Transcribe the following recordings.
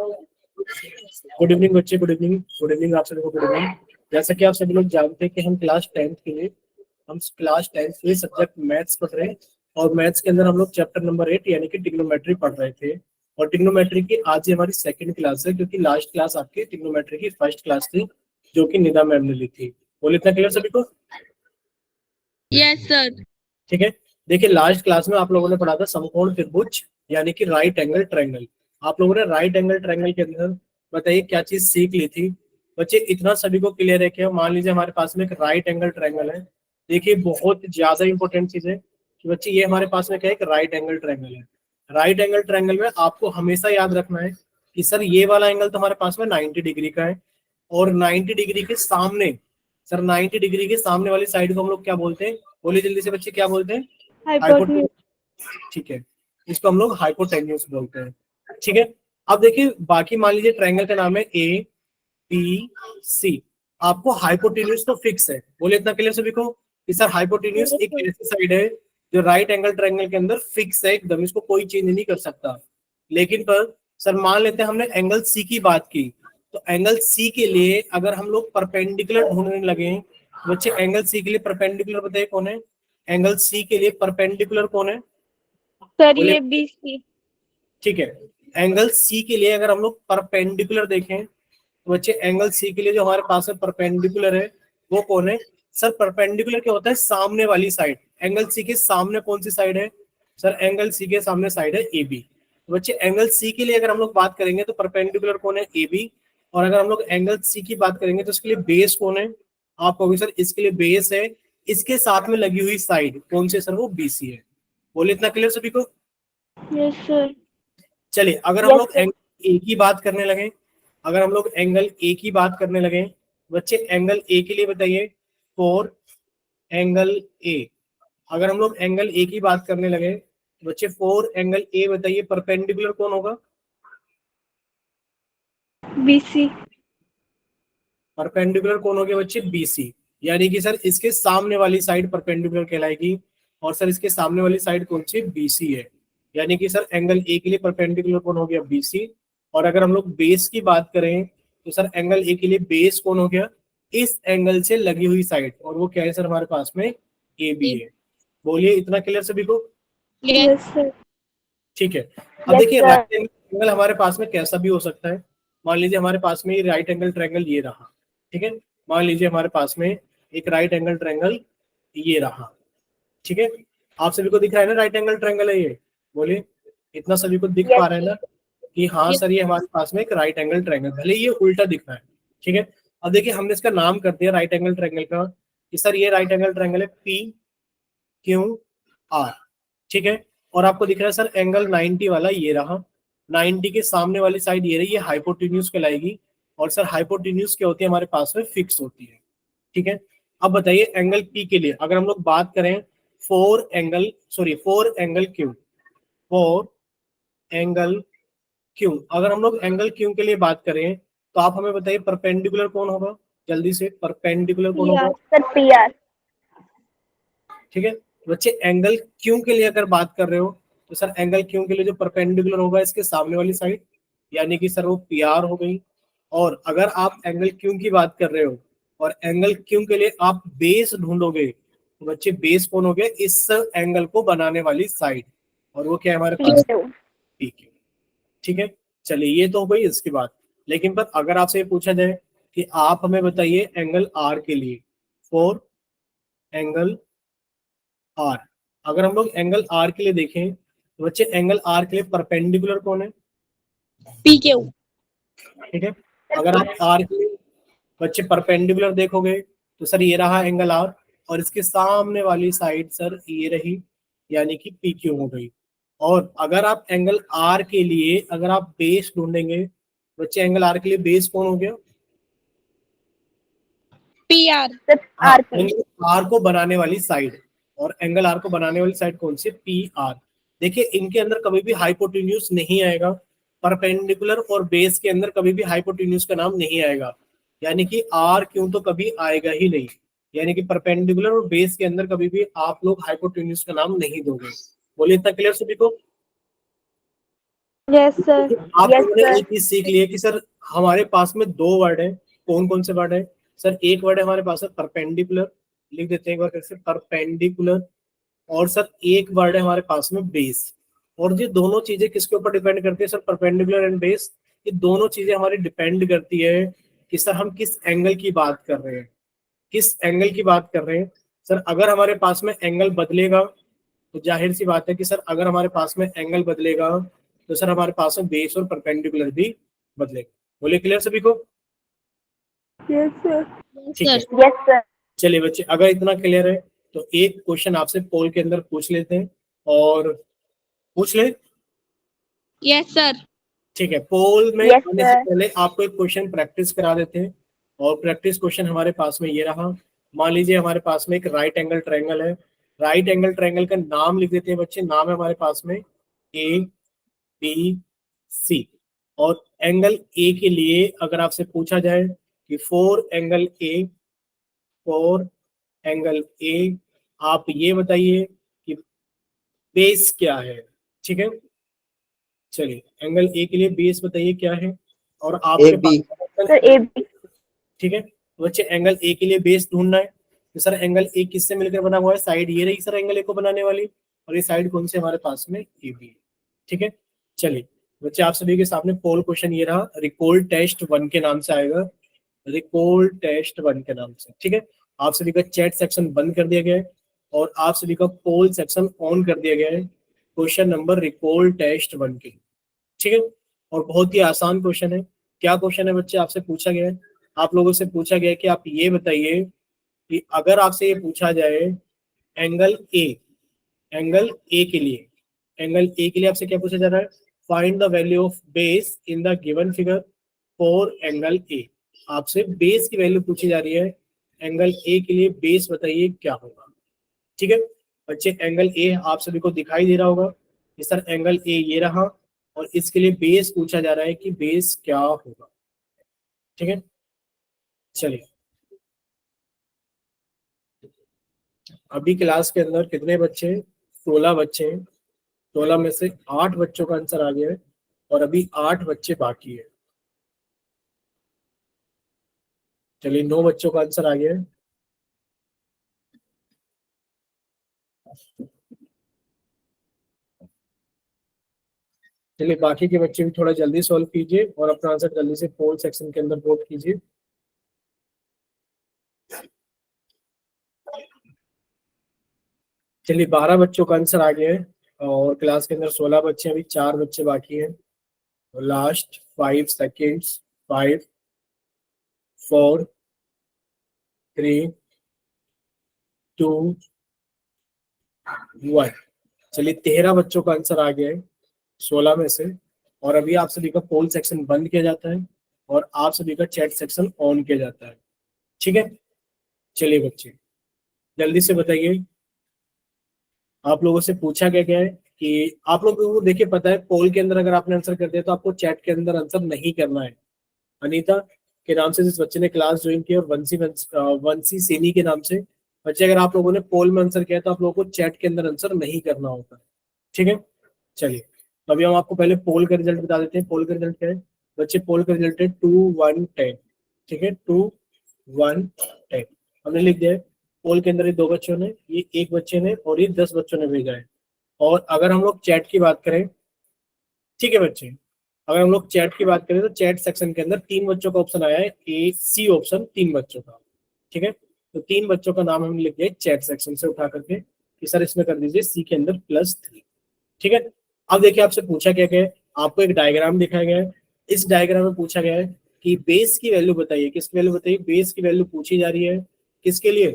Good evening बच्चे, good evening. Good evening आप सभी को, गुड इवनिंग। जैसा कि आप सभी लोग जानते हैं कि हम क्लास 10th के लिए सब्जेक्ट मैथ्स पढ़ रहे हैं। और मैथ्स के अंदर हम लोग चैप्टर नंबर 8 यानी कि ट्रिग्नोमेट्री पढ़ रहे थे। और ट्रिग्नोमेट्री की आज ये हमारी सेकंड क्लास है, क्योंकि लास्ट क्लास आपकी ट्रिग्नोमेट्री की फर्स्ट क्लास थी जो कि निदा मैम ने ली थी। बोले इतना क्लियर सभी को? Yes sir. ठीक है। देखिए, लास्ट क्लास में आप लोगों ने पढ़ा था समकोण त्रिभुज यानी कि राइट एंगल ट्रायंगल। आप लोगों ने राइट एंगल ट्रायंगल के अंदर बताइए क्या चीज सीख ली थी बच्चे? इतना सभी को क्लियर है कि मान लीजिए हमारे पास में एक राइट एंगल ट्रायंगल है। देखिए, बहुत ज्यादा इंपॉर्टेंट चीज है कि बच्चे ये हमारे पास में क्या है, एक राइट एंगल ट्रायंगल है। राइट एंगल ट्रायंगल में आपको हमेशा याद रखना है कि सर ये वाला एंगल तो हमारे पास में 90 डिग्री का है, और 90 डिग्री के सामने, सर 90 डिग्री के सामने वाली साइड को हम लोग क्या बोलते हैं? बोलिए जल्दी से बच्चे, क्या बोलते हैं? हाइपोटेन्यूज। ठीक है, इसको हम लोग हाइपोटेन्यूज बोलते हैं। ठीक है। अब देखिए, बाकी मान लीजिए ट्रायंगल का नाम है ए बी सी। आपको हाइपोटेन्यूज तो फिक्स है। बोले इतना क्लियर सभी को कि सर हाइपोटेन्यूज एक ऐसी साइड है जो राइट एंगल ट्रायंगल के अंदर फिक्स है एकदम, इसको कोई चेंज नहीं कर सकता। लेकिन पर सर मान लेते हैं हमने एंगल सी की बात की, तो एंगल सी के लिए अगर हम लोग परपेंडिकुलर ढूंढने लगे तो बच्चे एंगल सी के लिए परपेंडिकुलर बताइए कौन है? एंगल सी के लिए परपेंडिकुलर कौन है सर? ये BC। ठीक है। एंगल सी के लिए अगर हम लोग परपेंडिकुलर देखें तो बच्चे एंगल सी के लिए जो हमारे पास में परपेंडिकुलर है वो कौन है? सर परपेंडिकुलर क्या होता है? सामने वाली साइड। एंगल सी के सामने कौन सी साइड है? सर एंगल सी के सामने साइड है AB। तो बच्चे एंगल सी के लिए अगर हम लोग बात करेंगे तो परपेंडिकुलर कौन है? AB। और अगर हम लोग एंगल सी की बात करेंगे तो इसके लिए बेस कौन है? आप कहोगे सर इसके लिए बेस है, इसके साथ में लगी हुई साइड कौन सी? सर वो BC है। बोले इतना क्लियर सभी को? Yes sir. चलिए, अगर हम लोग एंगल ए की बात करने लगे, अगर हम लोग एंगल ए की बात करने लगे बच्चे, एंगल ए के लिए बताइए फोर एंगल ए। अगर हम लोग एंगल ए की बात करने लगे तो बच्चे फोर एंगल ए बताइए परपेंडिकुलर कौन होगा? BC। परपेंडिकुलर कौन हो गया बच्चे? BC। यानी कि सर इसके सामने वाली साइड परपेंडिकुलर कहलाएगी, और सर इसके सामने वाली साइड कौन सी? BC है। यानी कि सर एंगल ए के लिए परपेंडिकुलर कौन हो गया? BC। और अगर हम लोग बेस की बात करें तो सर एंगल ए के लिए बेस कौन हो गया? इस एंगल से लगी हुई साइड, और वो क्या है सर हमारे पास में? AB है। बोलिए इतना क्लियर सभी को? Yes sir. ठीक है। अब देखिए, राइट एंगल हमारे पास में कैसा भी हो सकता है। मान लीजिए हमारे पास में राइट एंगल ट्रायंगल ये रहा। ठीक है। मान लीजिए हमारे पास में एक राइट एंगल ट्रायंगल ये रहा। ठीक है। आप सभी को दिख रहा है ना राइट एंगल ट्रायंगल है ये? बोलिए, इतना सभी को दिख पा रहा है ना कि हाँ सर ये हमारे पास में एक राइट एंगल ट्रायंगल, भले ये उल्टा दिख रहा है। ठीक है। अब देखिए, हमने इसका नाम कर दिया राइट एंगल ट्रायंगल का कि सर ये राइट एंगल ट्रायंगल है PQR। ठीक है। और आपको दिख रहा है सर एंगल 90 वाला ये रहा। 90 के सामने वाली साइड ये रही, ये हाइपोटेन्यूज कहलाएगी। और सर हाइपोटेन्यूज क्या होती है? हमारे पास में फिक्स होती है। ठीक है। अब बताइए एंगल P के लिए अगर हम लोग बात करें, फोर एंगल Q, अगर हम लोग एंगल Q के लिए बात करें तो आप हमें बताइए परपेंडिकुलर कौन होगा? जल्दी से, परपेंडिकुलर कौन होगा? Sir PR। ठीक है। बच्चे एंगल क्यू के लिए अगर बात कर रहे हो तो सर एंगल क्यू के लिए जो परपेंडिकुलर होगा इसके सामने वाली साइड, यानी कि सर वो PR हो गई। और अगर आप एंगल क्यू की बात कर रहे हो और एंगल क्यू के लिए आप बेस ढूंढोगे तो बच्चे बेस कौन हो गया? इस एंगल को बनाने वाली साइड, और वो क्या है हमारे पास? ठीक है। ठीक है। चलिए, ये तो हो गई इसकी बात। लेकिन पर अगर आपसे ये पूछा जाए कि आप हमें बताइए एंगल R के लिए, फोर एंगल R, अगर हम लोग एंगल R के लिए देखें तो बच्चे एंगल R के लिए परपेंडिकुलर कौन है? PQ। ठीक है। अगर आप R के लिए बच्चे परपेंडिकुलर देखोगे तो सर ये रहा एंगल R, और इसके सामने वाली साइड सर ये रही, यानी कि PQ हो गई। और अगर आप एंगल R के लिए अगर आप बेस ढूंढेंगे बच्चे, एंगल R के लिए बेस कौन हो गया? PR। हाँ, एंगल R को बनाने वाली साइड। और एंगल R को बनाने वाली साइड कौन सी? PR। देखिए, इनके अंदर कभी भी हाइपोटेन्यूज नहीं आएगा। परपेंडिकुलर और बेस के अंदर कभी भी हाइपोटेन्यूज का नाम नहीं आएगा, यानी कि R क्यों तो कभी आएगा ही नहीं। यानी कि परपेंडिकुलर और बेस के अंदर कभी भी आप लोग हाइपोटेन्यूज का नाम नहीं दोगे। बोलिए इतना क्लियर सभी को? Yes sir. आप लोगों ने एक चीज सीख ली है कि सर हमारे पास में दो वर्ड है। कौन कौन से वर्ड है सर? एक वर्ड है हमारे पास है परपेंडिकुलर, लिख देते हैं एक बार फिर से, परपेंडिकुलर। और सर एक वर्ड है हमारे पास में बेस। और ये दोनों चीजें किसके ऊपर डिपेंड करती है सर? Perpendicular and base. ये दोनों चीजें हमारी डिपेंड करती है कि सर हम किस एंगल की बात कर रहे हैं, किस एंगल की बात कर रहे हैं। सर अगर हमारे पास में एंगल बदलेगा तो जाहिर सी बात है कि सर अगर हमारे पास में एंगल बदलेगा तो सर हमारे पास में बेस और परपेंडिकुलर भी बदलेगा। बोले क्लियर सभी को? Yes sir. ठीक है, यस सर। चलिए बच्चे, अगर इतना क्लियर है तो एक क्वेश्चन आपसे पोल के अंदर पूछ लेते हैं। और पूछ ले। Yes sir. ठीक है, पोल में Yes, आने से sir. पहले आपको एक क्वेश्चन प्रैक्टिस करा देते हैं। और प्रैक्टिस क्वेश्चन हमारे पास में ये रहा। मान लीजिए हमारे पास में एक राइट एंगल ट्रायंगल है। राइट एंगल ट्रायंगल का नाम लिख देते हैं बच्चे। नाम है हमारे पास में ए बी सी। और एंगल ए के लिए अगर आपसे पूछा जाए कि फोर एंगल ए, आप ये बताइए कि बेस क्या है। ठीक है, चलिए एंगल ए के लिए बेस बताइए क्या है। और आपके AB। पास सर ए बी। ठीक है, तो बच्चे एंगल ए के लिए बेस ढूंढना है। तो सर एंगल ए किससे मिलकर बना हुआ है? साइड ये रही सर एंगल ए को बनाने वाली। और ये साइड कौन से हमारे पास में? ए बी है। ठीक है, चलिए बच्चे आप सभी के सामने पोल क्वेश्चन ये रहा। रिकॉल टेस्ट 1 के नाम से आएगा, रिकॉल टेस्ट 1 के नाम से। ठीक है, आप सभी का चैट सेक्शन बंद कर दिया गया है और आप सभी का पोल सेक्शन ऑन कर दिया गया है क्वेश्चन नंबर रिकॉल टेस्ट 1 के। ठीक है, और बहुत ही आसान क्वेश्चन है। क्या क्वेश्चन है बच्चे? आपसे पूछा गया है, आप लोगों से पूछा गया है कि आप ये बताइए कि अगर आपसे ये पूछा जाए एंगल ए, एंगल ए के लिए, एंगल ए के लिए आपसे क्या पूछा जा रहा है? Find the value of base in the given figure for angle A. आपसे बेस की वैल्यू पूछी जा रही है। एंगल ए के लिए बेस बताइए क्या होगा। ठीक है बच्चे, एंगल ए आप सभी को दिखाई दे रहा होगा कि सर एंगल ए ये रहा और इसके लिए बेस पूछा जा रहा है कि बेस क्या होगा। ठीक है, चलिए अभी क्लास के अंदर कितने बच्चे हैं? 16 बच्चे हैं। 16 में से 8 बच्चों का आंसर आ गया है और अभी 8 बच्चे बाकी है। चलिए 9 बच्चों का आंसर आ गया है। चलिए बाकी के बच्चे भी थोड़ा जल्दी सॉल्व कीजिए और अपना आंसर जल्दी से पोल सेक्शन के अंदर वोट कीजिए। चलिए 12 बच्चों का आंसर आ गया है और क्लास के अंदर 16 बच्चे, अभी 4 बच्चे बाकी हैं। Last 5 seconds, 5 4 3 2 1। चलिए 13 बच्चों का आंसर आ गया है 16 में से। और अभी आप सभी का पोल सेक्शन बंद किया जाता है और आप सभी का चैट सेक्शन ऑन किया जाता है। ठीक है, चलिए बच्चे जल्दी से बताइए। आप लोगों से पूछा क्या गया है कि आप लोगों को देखिए पता है पोल के अंदर अगर आपने आंसर कर दिया तो आपको चैट के अंदर आंसर नहीं करना है। अनीता के नाम से जिस बच्चे ने क्लास ज्वाइन की और वंशी सैनी के नाम से बच्चे, अगर आप लोगों ने पोल में आंसर किया तो आप लोगों को चैट के अंदर आंसर नहीं करना होता। ठीक है, चलिए तो अभी हम आपको पहले पोल का रिजल्ट बता देते हैं। पोल का रिजल्ट क्या है बच्चे? पोल का रिजल्ट है 2-1-10। ठीक है, 2-1-10 हमने लिख दिया है। पोल के अंदर ये 2 बच्चों ने, ये 1 बच्चे ने और ये 10 बच्चों ने भेजा है। और अगर हम लोग चैट की बात करें, ठीक है बच्चे, अगर हम लोग चैट की बात करें तो चैट सेक्शन के अंदर 3 बच्चों का ऑप्शन आया है, ए सी ऑप्शन, 3 बच्चों का। ठीक है, तो 3 बच्चों का नाम हम लिख दिया चैट सेक्शन से उठा करके कि सर इसमें कर दीजिए सी के अंदर +3। ठीक है, अब देखिए आपसे पूछा क्या गया है, आपको एक डायग्राम दिखाया गया है। इस डायग्राम में पूछा गया है कि बेस की वैल्यू बताइए। किसकी वैल्यू बताइए? बेस की वैल्यू पूछी जा रही है किसके लिए?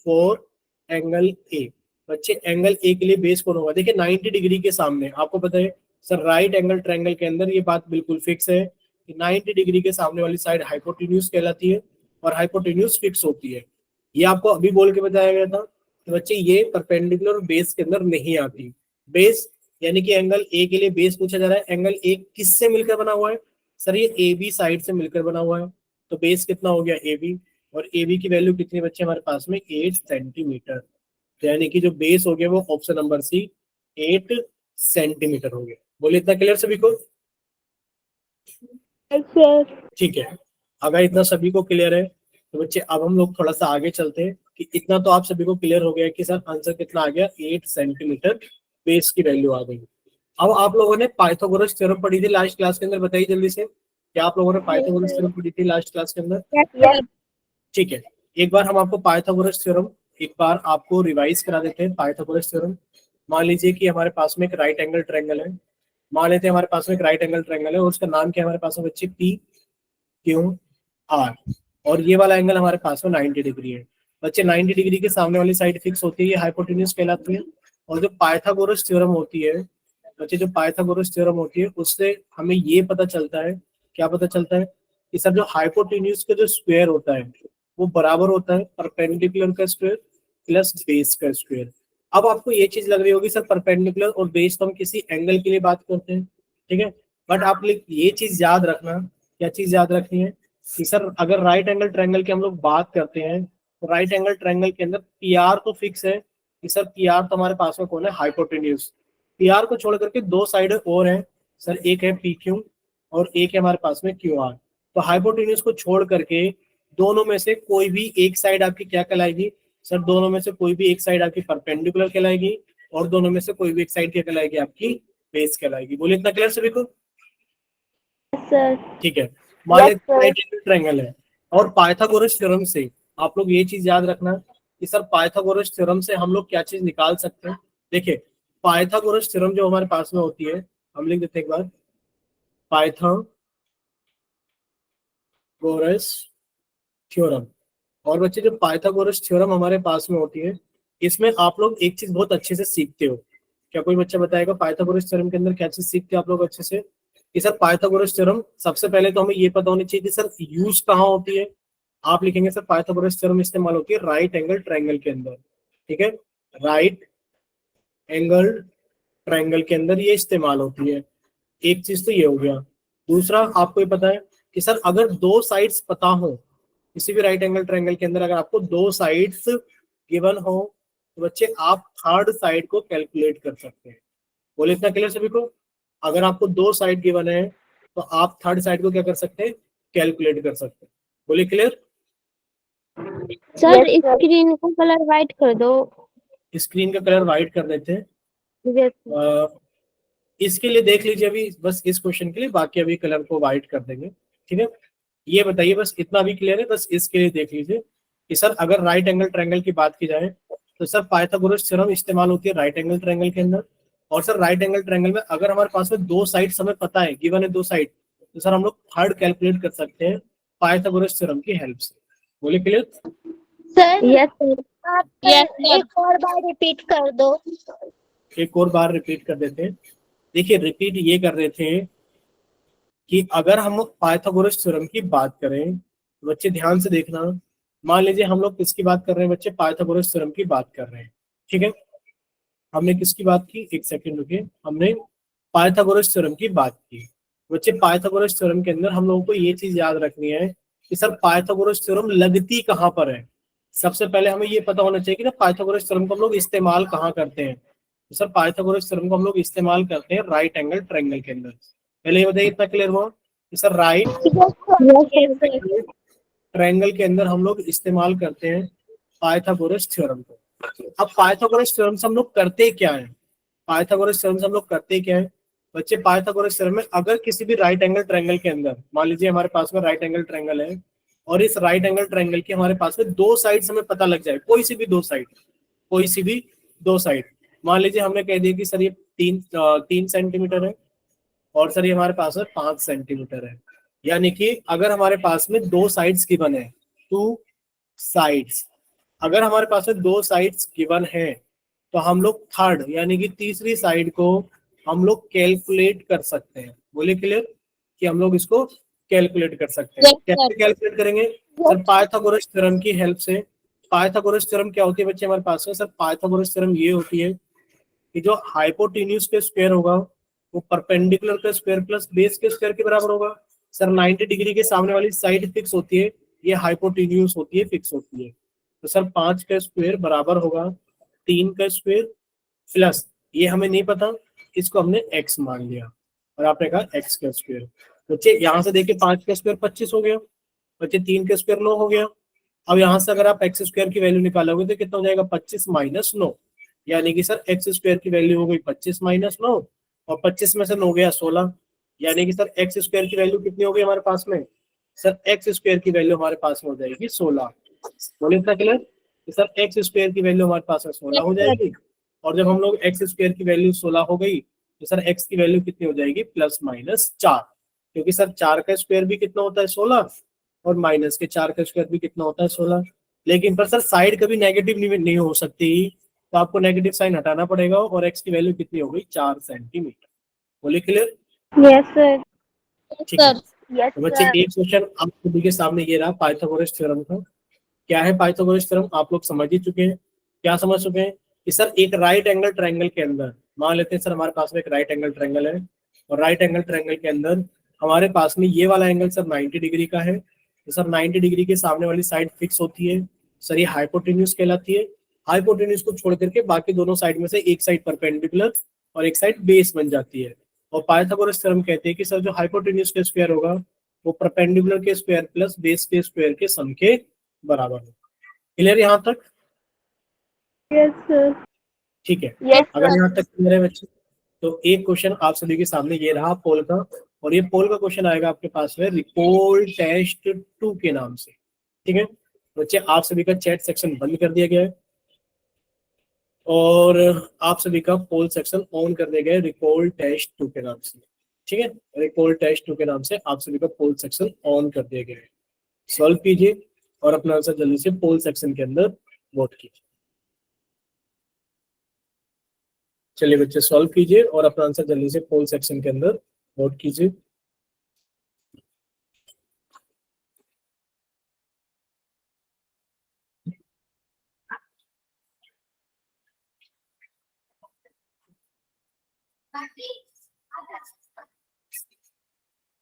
For angle A. बच्चे एंगल ए के लिए बेस कौन होगा? देखिए 90 डिग्री के सामने, आपको पता है सर राइट एंगल ट्रायंगल के अंदर ये बात बिल्कुल फिक्स है कि 90 डिग्री के सामने वाली साइड हाइपोटेन्यूज कहलाती है और हाइपोटेन्यूज फिक्स होती है। ये आपको अभी बोल के बताया गया था कि बच्चे ये परपेंडिकुलर बेस के अंदर नहीं आती। बेस यानी कि एंगल ए के लिए बेस पूछा जा रहा है। एंगल ए किससे मिलकर बना हुआ है? सर ये ए बी साइड से मिलकर बना हुआ है, तो बेस कितना हो गया? A B. और ए बी की वैल्यू कितनी बच्चे हमारे पास में? 8 सेंटीमीटर। तो यानी कि जो बेस हो गया वो ऑप्शन नंबर सी 8 सेंटीमीटर हो गया। बोलिए इतना क्लियर सभी को? Yes, sir. ठीक है, अगर इतना सभी को क्लियर है तो बच्चे अब हम लोग थोड़ा सा आगे चलते हैं कि इतना तो आप सभी को क्लियर हो गया कि सर आंसर कितना आ गया, 8 सेंटीमीटर बेस की वैल्यू आ गई। अब आप लोगों ने पाइथागोरस थ्योरम पढ़ी थी लास्ट क्लास के अंदर, बताइए जल्दी से, क्या आप लोगों ने पाइथागोरस थ्योरम पढ़ी थी लास्ट क्लास के अंदर? Yes, sir. ठीक है, एक बार हम आपको पाइथागोरस थ्योरम एक बार आपको रिवाइज करा देते हैं। पाइथागोरस थ्योरम, मान लीजिए कि हमारे पास में एक राइट एंगल ट्रायंगल है, मान लेते हैं हमारे पास में एक राइट एंगल ट्रायंगल है और उसका नाम क्या है हमारे पास में बच्चे, पी क्यू आर, और ये वाला एंगल हमारे पास में 90 डिग्री है। बच्चे 90 डिग्री के सामने वाली साइड फिक्स होती है, ये हाइपोटेन्यूज कहलाती है। और जो पाइथागोरस थ्योरम होती है बच्चे, जो पाइथागोरस थ्योरम होती है उससे हमें ये पता चलता है, क्या पता चलता है कि सर जो हाइपोटेन्यूज का जो स्क्वायर होता है वो बराबर होता है परपेंडिकुलर का स्क्वायर प्लस बेस का स्क्वायर। अब आपको ये चीज लग रही होगी सर परपेंडिकुलर और बेस तो हम किसी एंगल के लिए बात करते हैं, ठीक है, बट आप ये चीज याद रखना, क्या चीज याद रखनी है कि सर अगर राइट एंगल ट्रायंगल की हम लोग बात करते हैं तो राइट एंगल ट्रायंगल के अंदर पी आर तो फिक्स है कि सर पी आर तो हमारे पास में कौन है, हाइपोटेन्यूज। पी आर को छोड़ करके दो साइड और है सर, एक है पी क्यू और एक है हमारे पास में क्यू आर। तो हाइपोटेन्यूज को छोड़ करके दोनों में से कोई भी एक साइड आपकी क्या कहलाएगी सर, दोनों में से कोई भी एक साइड आपकी परपेंडिकुलर कहलाएगी और दोनों में से कोई भी एक साइड क्या कहलाएगी, आपकी बेस कहलाएगी। बोलिए इतना क्लियर सभी को? Yes, sir. ठीक है, मान Yes, लेते sir. राइट एंगल ट्रायंगल है और पाइथागोरस थ्योरम से आप लोग ये चीज याद रखना कि सर पाइथागोरस थ्योरम से हम लोग क्या चीज निकाल सकते हैं। देखिए पाइथागोरस थ्योरम जो हमारे पास में होती है, हम लिख देते हैं एक बार, पाइथागोरस थ्योरम। और बच्चे जो पाइथागोरस थ्योरम हमारे पास में होती है इसमें आप लोग एक चीज बहुत अच्छे से सीखते हो। क्या कोई बच्चा बताएगा पाइथागोरस थ्योरम के अंदर क्या चीज सीखते हो आप लोग अच्छे से? कि सर पाइथागोरस थ्योरम सबसे पहले तो हमें ये पता होनी चाहिए कि सर यूज कहाँ होती है। आप लिखेंगे सर पाइथागोरस थ्योरम इस्तेमाल होती है राइट एंगल ट्रायंगल के अंदर, ठीक है, राइट एंगल ट्रायंगल के अंदर ये इस्तेमाल होती है। एक चीज तो ये हो गया। दूसरा आपको ये पता है कि सर अगर दो साइड्स पता हो किसी भी राइट एंगल ट्रायंगल के अंदर, अगर आपको दो साइड्स गिवन हो तो बच्चे आप थर्ड साइड को कैलकुलेट कर सकते हैं। बोले इतना क्लियर सभी को? अगर आपको दो साइड गिवन है तो आप थर्ड साइड को क्या कर सकते हैं, कैलकुलेट कर सकते हैं। बोले क्लियर? सर स्क्रीन का कलर व्हाइट कर दो। स्क्रीन का कलर व्हाइट कर देते हैं। Yes, इसके लिए देख लीजिए अभी बस इस क्वेश्चन के लिए, बाकी अभी कलर को व्हाइट कर देंगे, ठीक है। ये बताइए बस इतना भी क्लियर है, बस इसके लिए देख लीजिए कि सर अगर राइट एंगल ट्रायंगल की बात की जाए तो सर पाइथागोरस थ्योरम इस्तेमाल होती है राइट एंगल ट्रायंगल के अंदर। और सर राइट एंगल ट्रायंगल में अगर हमारे पास में दो साइड हमें पता है, गिवन है दो साइड, तो सर हम लोग थर्ड कैलकुलेट कर सकते हैं पाइथागोरस थ्योरम की हेल्प से। बोले क्लियर? Sir yes sir. आप Yes, sir. एक और बार रिपीट कर दो। एक और बार रिपीट कर देते हैं। देखिए रिपीट ये कर रहे थे कि अगर हम पाइथागोरस थ्योरम की बात करें तो बच्चे ध्यान से देखना, मान लीजिए हम लोग किसकी बात कर रहे हैं बच्चे, पाइथागोरस थ्योरम की बात कर रहे हैं, ठीक है। हमने किसकी बात की, एक सेकंड रुकिए, हमने पाइथागोरस थ्योरम की बात की। बच्चे पाइथागोरस थ्योरम के अंदर हम लोगों को ये चीज याद रखनी है कि सर पाइथागोरस थ्योरम लगती कहाँ पर है। सबसे पहले हमें ये पता होना चाहिए कि ना पाइथागोरस थ्योरम को हम लोग इस्तेमाल कहाँ करते हैं। तो सर पाइथागोरस थ्योरम को हम लोग इस्तेमाल करते हैं राइट एंगल ट्रायंगल के अंदर। पहले ये बताइए इतना क्लियर हुआ कि सर राइट ट्रायंगल के अंदर हम लोग इस्तेमाल करते हैं पाइथागोरस थ्योरम को। अब पाइथागोरस थ्योरम से हम लोग करते क्या है, पाइथागोरस थ्योरम से हम लोग करते क्या है बच्चे, पाइथागोरस थ्योरम में अगर किसी भी राइट एंगल ट्रायंगल के अंदर, मान लीजिए हमारे पास में राइट एंगल ट्रायंगल है और इस राइट एंगल ट्रायंगल के हमारे पास में दो साइड हमें पता लग जाए, कोई सी भी दो साइड, कोई सी भी दो साइड, मान लीजिए हमने कह दिया कि सर ये 3 सेंटीमीटर है और सर ये हमारे पास में 5 सेंटीमीटर है। यानी कि अगर हमारे पास में दो साइड्स गिवन है, टू साइड्स, अगर हमारे पास में दो साइड्स गिवन है तो हम लोग थर्ड यानी कि तीसरी साइड को हम लोग कैलकुलेट कर सकते हैं। बोले क्लियर कि हम लोग इसको कैलकुलेट कर सकते हैं। Yes, sir. कैसे कैलकुलेट करेंगे सर, पाइथागोरस थ्योरम की हेल्प से। पाइथागोरस थ्योरम क्या होती है बच्चे हमारे पास में, सर पाइथागोरस थ्योरम ये होती है कि जो हाइपोटेन्यूज के स्क्वायर होगा वो परपेंडिकुलर का स्क्वायर प्लस बेस के स्क्वायर के बराबर होगा। सर 90 डिग्री के सामने वाली साइड फिक्स होती है, ये हाइपोटेन्यूज होती है, फिक्स होती है। तो सर 5 का स्क्वायर बराबर होगा 3 का स्क्वायर प्लस, ये हमें नहीं पता, इसको हमने x मान लिया और आपने कहा x का स्क्वायर। बच्चे यहाँ से देखिए 5 का स्क्वायर 25 हो गया, बच्चे 3 का स्क्वायर 9 हो गया। अब यहाँ से अगर आप एक्स स्क्वायर की वैल्यू निकालोगे तो कितना हो जाएगा 25 माइनस 9, यानी कि सर एक्स स्क्वायर की वैल्यू हो गई 25 माइनस 9, और 25 में से 9 गया 16, यानी कि सर एक्स स्क्वायर की वैल्यू कितनी हो गई हमारे पास में, सर एक्स स्क्वायर की वैल्यू हमारे पास में हो जाएगी 16। बोले इतना क्लियर कि सर एक्स स्क्वायर की वैल्यू हमारे पास में 16 हो जाएगी। और जब हम लोग एक्स स्क्वायर की वैल्यू 16 हो गई तो सर एक्स की वैल्यू कितनी हो जाएगी +-4, क्योंकि सर 4 का स्क्वायर भी कितना होता है 16, और माइनस के 4 का स्क्वायर भी कितना होता है 16। लेकिन पर सर साइड कभी नेगेटिव नहीं हो सकती, तो आपको नेगेटिव साइन हटाना पड़ेगा, और एक्स की वैल्यू कितनी हो गई 4 सेंटीमीटर। बोले क्लियर? Yes sir. ठीक है। यस तो बच्चे सर। एक क्वेश्चन आप सभी के सामने ये रहा पाइथागोरस थ्योरम का। क्या है पाइथागोरस थ्योरम, आप लोग समझ ही चुके हैं। क्या समझ चुके हैं कि सर एक राइट एंगल ट्रायंगल के अंदर, मान लेते हैं सर हमारे पास में एक राइट एंगल ट्रायंगल है, और राइट एंगल ट्रायंगल के अंदर हमारे पास में ये वाला एंगल सर 90 डिग्री का है। तो सर 90 डिग्री के सामने वाली साइड फिक्स होती है, सर ये हाइपोटेन्यूज कहलाती है। हाइपोटेन्यूज को छोड़ करके बाकी दोनों साइड में से एक साइड परपेंडिकुलर और एक साइड बेस बन जाती है। और पाइथागोरस थ्योरम कहते हैं कि सर जो हाइपोटेन्यूज का स्क्वायर होगा वो परपेंडिकुलर के स्क्वायर प्लस बेस के स्क्वायर के सम के बराबर है। क्लियर यहाँ तक? Yes sir. ठीक है। यस अगर सर। यहाँ तक क्लियर है बच्चे, तो एक क्वेश्चन आप सभी के सामने ये रहा पोल का, और ये पोल का क्वेश्चन आएगा आपके पास में रिपोल टेस्ट 2 के नाम से। ठीक है बच्चे, आप सभी का चैट सेक्शन बंद कर दिया गया है, और आप सभी का पोल सेक्शन ऑन कर दिया गया है रिपोल टेस्ट 2 के नाम से। ठीक है, रिपोल टेस्ट 2 के नाम से आप सभी का पोल सेक्शन ऑन कर दिया गया है। सॉल्व कीजिए और अपना आंसर जल्दी से पोल सेक्शन के अंदर वोट कीजिए। चलिए बच्चे सॉल्व कीजिए और अपना आंसर जल्दी से पोल सेक्शन के अंदर वोट कीजिए।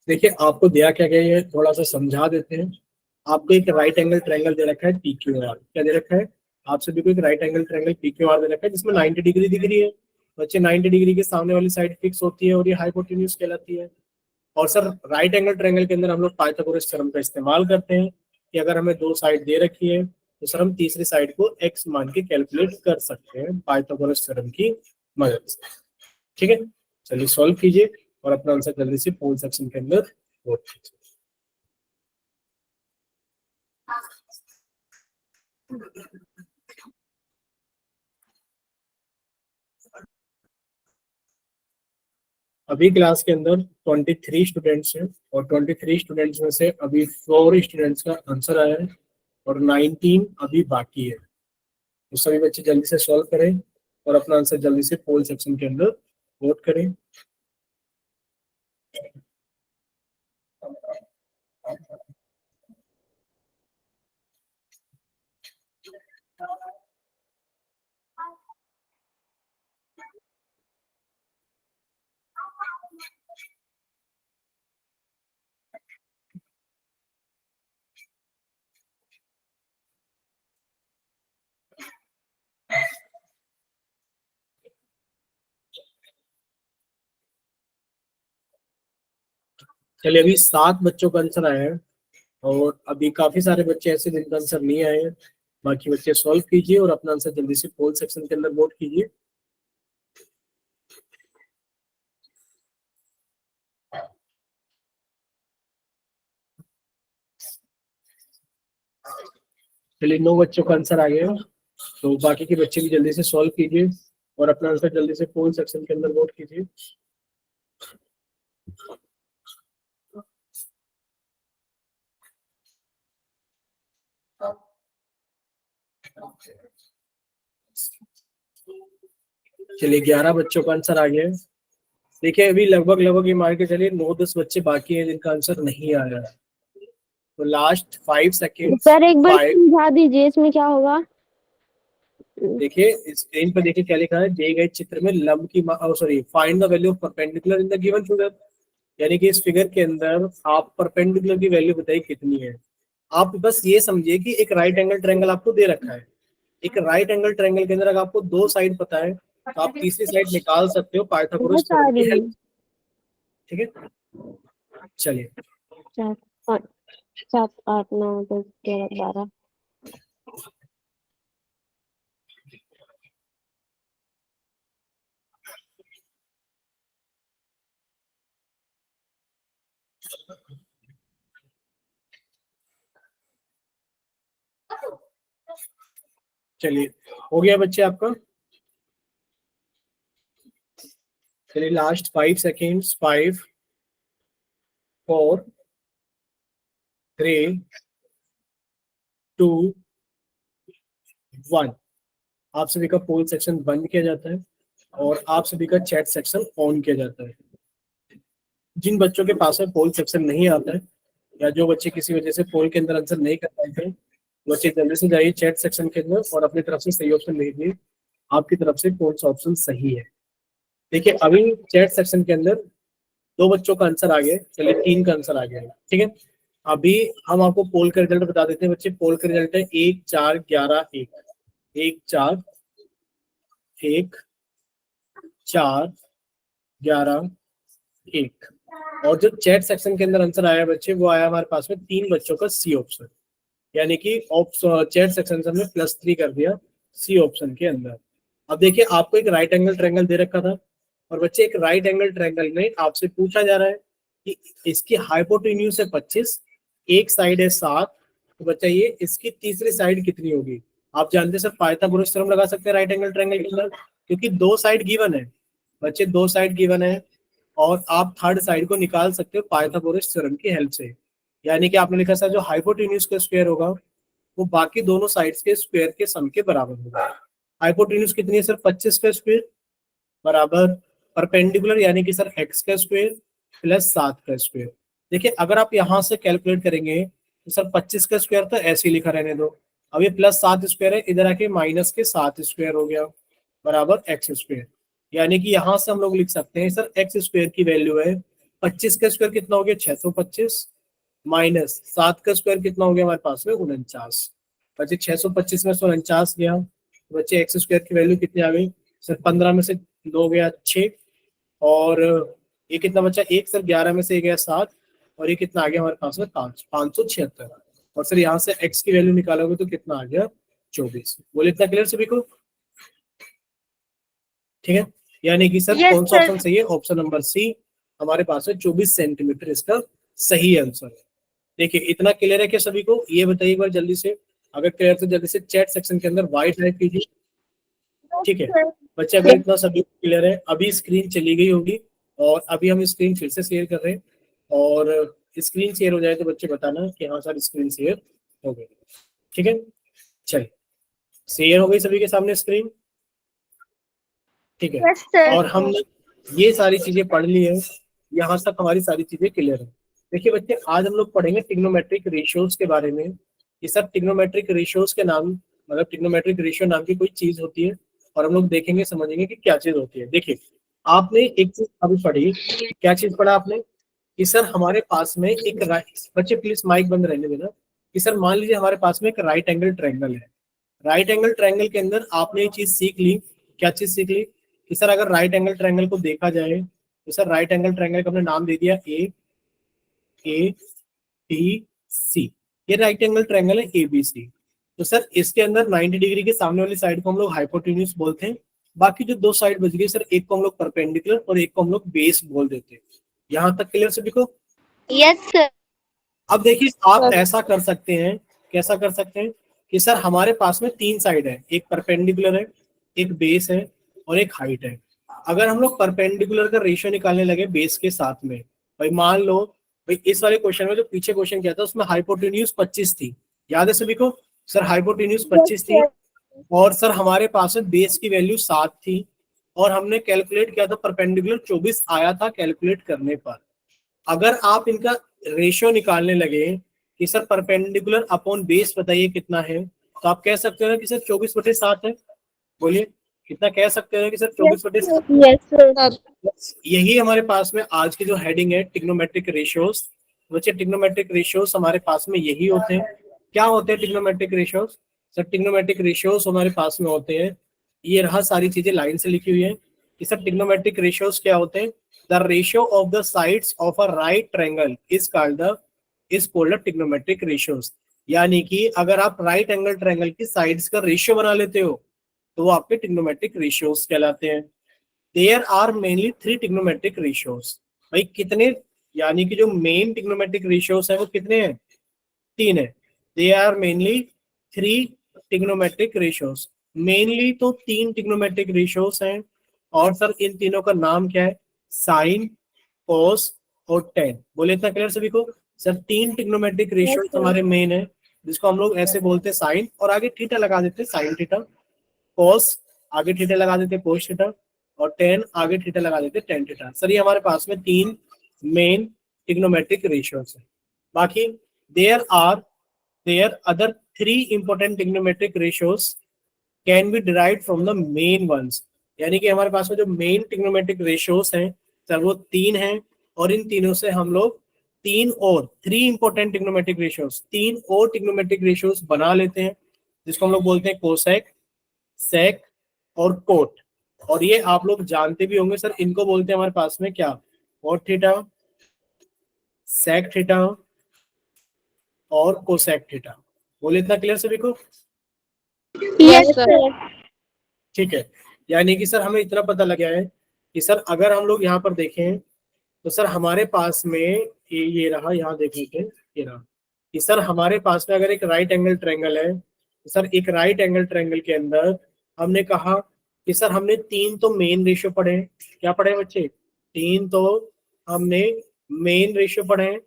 देखिए आपको दिया क्या गया है, थोड़ा सा समझा देते हैं। आपको एक राइट एंगल ट्रायंगल दे रखा है PQR, क्या दे रखा है आप सभी को, एक राइट एंगल ट्रायंगल PQR दे रखा है जिसमें 90 डिग्री दिख रही है। बच्चे 90 डिग्री के सामने वाली साइड फिक्स होती है और ये हाइपोटेन्यूज कहलाती है। और सर राइट एंगल ट्रायंगल के अंदर हम लोग पाइथागोरस थ्योरम का इस्तेमाल करते हैं कि अगर हमें दो साइड दे रखी है तो सर हम तीसरी साइड को x मान के कैलकुलेट कर सकते हैं पाइथागोरस थ्योरम की मदद से। ठीक है, चलिए सॉल्व कीजिए और अपना आंसर जल्दी से पोल सेक्शन के अंदर वोट कीजिए। अभी क्लास के अंदर 23 स्टूडेंट्स हैं, और 23 स्टूडेंट्स में से अभी 4 स्टूडेंट्स का आंसर आया है और 19 अभी बाकी है। तो सभी बच्चे जल्दी से सॉल्व करें और अपना आंसर जल्दी से पोल सेक्शन के अंदर वोट करें। चलिए अभी 7 बच्चों का आंसर आया है, और अभी काफी सारे बच्चे ऐसे जिनका आंसर नहीं आए हैं। बाकी बच्चे सॉल्व कीजिए और अपना आंसर जल्दी से पोल सेक्शन के अंदर वोट कीजिए। चलिए 9 बच्चों का आंसर आ गया है, तो बाकी के बच्चे भी जल्दी से सॉल्व कीजिए और अपना आंसर जल्दी से पोल सेक्शन के अंदर वोट कीजिए। चलिए 11 बच्चों का आंसर आ गया है। देखिए अभी लगभग ये मान के चलिए 9-10 बच्चे बाकी हैं जिनका आंसर नहीं आया है। तो लास्ट 5 सेकेंड्स। सर एक बार 5। समझा दीजिए इसमें क्या होगा। देखिए स्क्रीन पर देखिए क्या लिखा है, दिए गए चित्र में लंब की sorry find the value of perpendicular in the given figure. यानी कि इस फिगर के अंदर आप परपेंडिकुलर की वैल्यू बताइए कितनी है। आप बस ये समझिए कि एक राइट एंगल ट्रायंगल आपको दे रखा है, एक राइट एंगल ट्रायंगल के अंदर अगर आपको 2 साइड पता है तो आप तीसरी साइड निकाल सकते हो पाइथागोरस बहुत थ्योरम की सारी। हेल्प। ठीक है, चलिए 4 5 7 8 9 10 11 12। चलिए हो गया बच्चे आपका। चलिए लास्ट 5 सेकेंड्स, 5 4 3 2 1। आप सभी का पोल सेक्शन बंद किया जाता है और आप सभी का चैट सेक्शन ऑन किया जाता है। जिन बच्चों के पास में पोल सेक्शन नहीं आता है या जो बच्चे किसी वजह से पोल के अंदर आंसर नहीं कर पाते हैं, बच्चे जल्दी से जाइए चैट सेक्शन के अंदर और अपनी तरफ से सही ऑप्शन लिखिए। आपकी तरफ से कौन सा ऑप्शन सही है। देखिए अभी चैट सेक्शन के अंदर 2 बच्चों का आंसर आ गया है, चलिए 3 का आंसर आ गया है, ठीक है। अभी हम आपको पोल का रिजल्ट बता देते हैं बच्चे। पोल का रिजल्ट है 1 4 11 1, 1 4 1 4 11 1। और जो चैट सेक्शन के अंदर आंसर आया बच्चे, वो आया हमारे पास में 3 बच्चों का सी ऑप्शन, यानी कि चैट सेक्शन से हमने +3 कर दिया सी ऑप्शन के अंदर। अब देखिए आपको एक राइट एंगल ट्रायंगल दे रखा था और बच्चे एक राइट एंगल ट्रायंगल में आपसे पूछा जा रहा है कि इसकी हाइपोटेन्यूज है 25, एक साइड है 7, तो बच्चा ये इसकी तीसरी साइड कितनी होगी। आप जानते हैं सर पाइथागोरस थ्योरम लगा सकते हैं राइट एंगल ट्रायंगल के अंदर, क्योंकि 2 साइड गिवन है बच्चे, 2 साइड गिवन है और आप थर्ड साइड को निकाल सकते हो पाइथागोरस थ्योरम की हेल्प से। यानी कि आपने लिखा सर जो हाइपोटेन्यूज का स्क्वायर होगा वो बाकी दोनों साइड्स के स्क्वायर के सम के बराबर होगा। हाइपोटेन्यूज कितनी है सर 25 का स्क्वायर बराबर परपेंडिकुलर यानी कि सर x का स्क्वायर प्लस 7 का स्क्वायर। देखिए अगर आप यहाँ से कैलकुलेट करेंगे तो सर 25 का स्क्वायर तो ऐसे ही लिखा रहने दो, अब ये +7 स्क्वायर है, इधर आके माइनस के 7 स्क्वायर हो गया बराबर x स्क्वायर। यानी कि यहाँ से हम लोग लिख सकते हैं सर x स्क्वायर की वैल्यू है 25 का स्क्वायर कितना हो गया 625 माइनस 7 का स्क्वायर कितना हो गया हमारे पास में 49। बच्चे 625 में से 49 गया तो बच्चे x स्क्वायर की वैल्यू कितनी आ गई सर 15 में से 2 गया 6 और ये कितना बचा 1 सर 11 में से ये गया 7 और ये कितना आ गया हमारे पास में 576। और सर यहाँ से x की वैल्यू निकालोगे तो कितना आ गया 24। बोले इतना क्लियर सभी को, ठीक है। यानी कि सर Yes, कौन सा sir. ऑप्शन सही है, ऑप्शन नंबर सी हमारे पास है 24 सेंटीमीटर इसका सही आंसर है। देखिए इतना क्लियर है क्या सभी को, ये बताइए एक बार जल्दी से, अगर क्लियर तो जल्दी से चैट सेक्शन के अंदर वाइट टाइप कीजिए, ठीक है। बच्चे अगर इतना सभी क्लियर है, अभी स्क्रीन चली गई होगी और अभी हम स्क्रीन फिर से शेयर कर रहे हैं और स्क्रीन शेयर हो जाए तो बच्चे बताना कि हाँ सर स्क्रीन शेयर हो गई, ठीक है। चलिए शेयर हो गई सभी के सामने स्क्रीन, ठीक है। Yes, sir. और हमने ये सारी चीजें पढ़ ली है, यहाँ तक हमारी सारी चीजें क्लियर है। देखिए बच्चे आज हम लोग पढ़ेंगे ट्रिग्नोमेट्रिक रेशियोज के बारे में। ये सब ट्रिग्नोमेट्रिक रेशियोज के नाम, मतलब ट्रिग्नोमेट्रिक रेशियो नाम की कोई चीज होती है और हम लोग देखेंगे समझेंगे कि क्या चीज होती है। देखिए आपने एक चीज अभी पढ़ी, क्या चीज पढ़ा आपने कि सर हमारे पास में एक बच्चे प्लीज माइक बंद रहने देना, कि सर मान लीजिए हमारे पास में एक राइट एंगल ट्रायंगल है। राइट एंगल ट्रायंगल के अंदर आपने ये चीज सीख ली, क्या चीज सीख ली कि सर अगर राइट एंगल ट्रायंगल को देखा जाए तो सर राइट एंगल ट्रायंगल का हमने नाम दे दिया ए बी सी। ये राइट एंगल ट्रायंगल है ABC। तो सर इसके अंदर 90 डिग्री के सामने वाली साइड को हम लोग हाइपोटेन्यूज बोलते हैं, बाकी जो 2 साइड बच गई सर एक को हम लोग परपेंडिकुलर और एक को हम लोग बेस बोल देते हैं। यहाँ तक क्लियर सभी को? Yes, sir. अब देखिए आप ऐसा कर सकते हैं, कैसा कर सकते हैं कि सर हमारे पास में 3 साइड है, एक परपेंडिकुलर है, एक बेस है और एक हाइट है। अगर हम लोग परपेंडिकुलर का रेशियो निकालने लगे बेस के साथ में, भाई मान लो भाई इस वाले क्वेश्चन में जो पीछे क्वेश्चन किया था उसमें हाइपोटेन्यूज 25 थी, याद है सभी को सर हाइपोटेन्यूज 25 थी और सर हमारे पास में बेस की वैल्यू 7 थी और हमने कैलकुलेट किया था परपेंडिकुलर 24 आया था कैलकुलेट करने पर। अगर आप इनका रेशियो निकालने लगे कि सर परपेंडिकुलर अपॉन बेस बताइए कितना है, तो आप कह सकते हो कि सर 24/7 है। बोलिए कितना कह सकते हो कि सर 24/7? Yes, sir. यही हमारे पास में आज की जो हेडिंग है ट्रिग्नोमेट्रिक रेशियोज। बच्चे ट्रिग्नोमेट्रिक रेशियोज हमारे पास में यही होते हैं। क्या होते हैं trigonometric ratios? Sir trigonometric ratios हमारे पास में होते हैं, ये रहा सारी चीजें लाइन से लिखी हुई है। कि सर ट्रिग्नोमेट्रिक रेशियोज क्या होते हैं? The ratio of the sides of a right triangle is called trigonometric ratios. यानी कि अगर आप राइट एंगल ट्रायंगल की साइड्स का रेशियो बना लेते हो तो वो आपके ट्रिग्नोमेट्रिक रेशियोज कहलाते हैं। There are mainly 3 trigonometric ratios. भाई कितने, यानी कि जो मेन ट्रिग्नोमेट्रिक रेशियोज है वो कितने हैं? 3 है। They are mainly 3 trigonometric ratios. Mainly तो 3 ट्रिग्नोमेट्रिक रेशियोज हैं। और सर इन तीनों का नाम क्या है? साइन, कोस और टेन। बोले इतना क्लियर सभी को? Sir 3 trigonometric ratios sir. हमारे मेन है, जिसको हम लोग ऐसे बोलते हैं साइन, और आगे थीटा लगा देते हैं साइन थीटा, कोस आगे थीटा लगा देते हैं कोस थीटा, और टेन आगे थीटा लगा देते हैं टेन थीटा। सर ये हमारे पास में 3 मेन ट्रिग्नोमेट्रिक रेशियोज है। बाकी there other 3 important trigonometric ratios can be derived from the main ones. यानी कि हमारे पास में जो मेन ट्रिग्नोमेट्रिक रेशियोज हैं सर वो 3 हैं, और इन तीनों से हम लोग 3 इंपॉर्टेंट ट्रिग्नोमेट्रिक रेशियोज, 3 और ट्रिग्नोमेट्रिक रेशियोज बना लेते हैं, जिसको हम लोग बोलते हैं कोसेक, सेक और कोट। और ये आप लोग जानते भी होंगे सर, इनको बोलते हैं हमारे पास में क्या? कोट थीटा, सेक थीटा और कोसेक थीटा। बोले इतना क्लियर सभी को? Yes, sir. ठीक है। यानी कि सर हमें इतना पता लग गया है कि सर अगर हम लोग यहाँ पर देखें तो सर हमारे पास में ये रहा, यहाँ देख लीजिए ये रहा, कि सर हमारे पास में अगर एक राइट एंगल ट्रायंगल है तो सर एक राइट एंगल ट्रायंगल के अंदर हमने कहा कि सर हमने 3 तो मेन रेशियो पढ़े हैं। क्या पढ़े बच्चे? 3 तो हमने मेन रेशियो पढ़े हैं,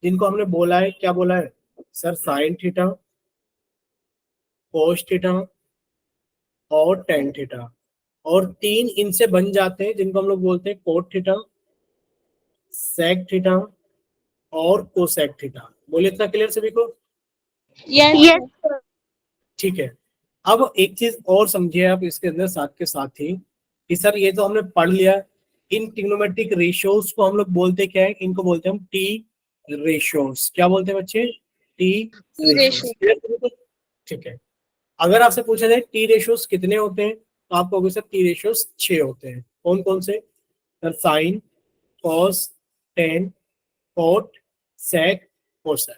जिनको हमने बोला है, क्या बोला है sir? Sine theta, cos theta और टेन थीटा। और 3 इनसे बन जाते हैं, जिनको हम लोग बोलते हैं कोट थीटा, सेक थीटा और कोसेक थीटा। बोले इतना क्लियर सभी को? Yes, sir. ठीक है। अब एक चीज और समझिए आप इसके अंदर साथ के साथ ही, कि सर ये तो हमने पढ़ लिया, इन ट्रिग्नोमेट्रिक रेशियोज को हम लोग बोलते क्या है? इनको बोलते हैं हम टी रेशियोज। क्या बोलते हैं बच्चे? T ratios. ठीक है। अगर आपसे पूछा जाए टी रेशियोज कितने होते हैं तो आप कहोगे सर टी रेशियोज 6 होते हैं। कौन कौन से? Sir sine, cos, tan, cot, sec, cosec.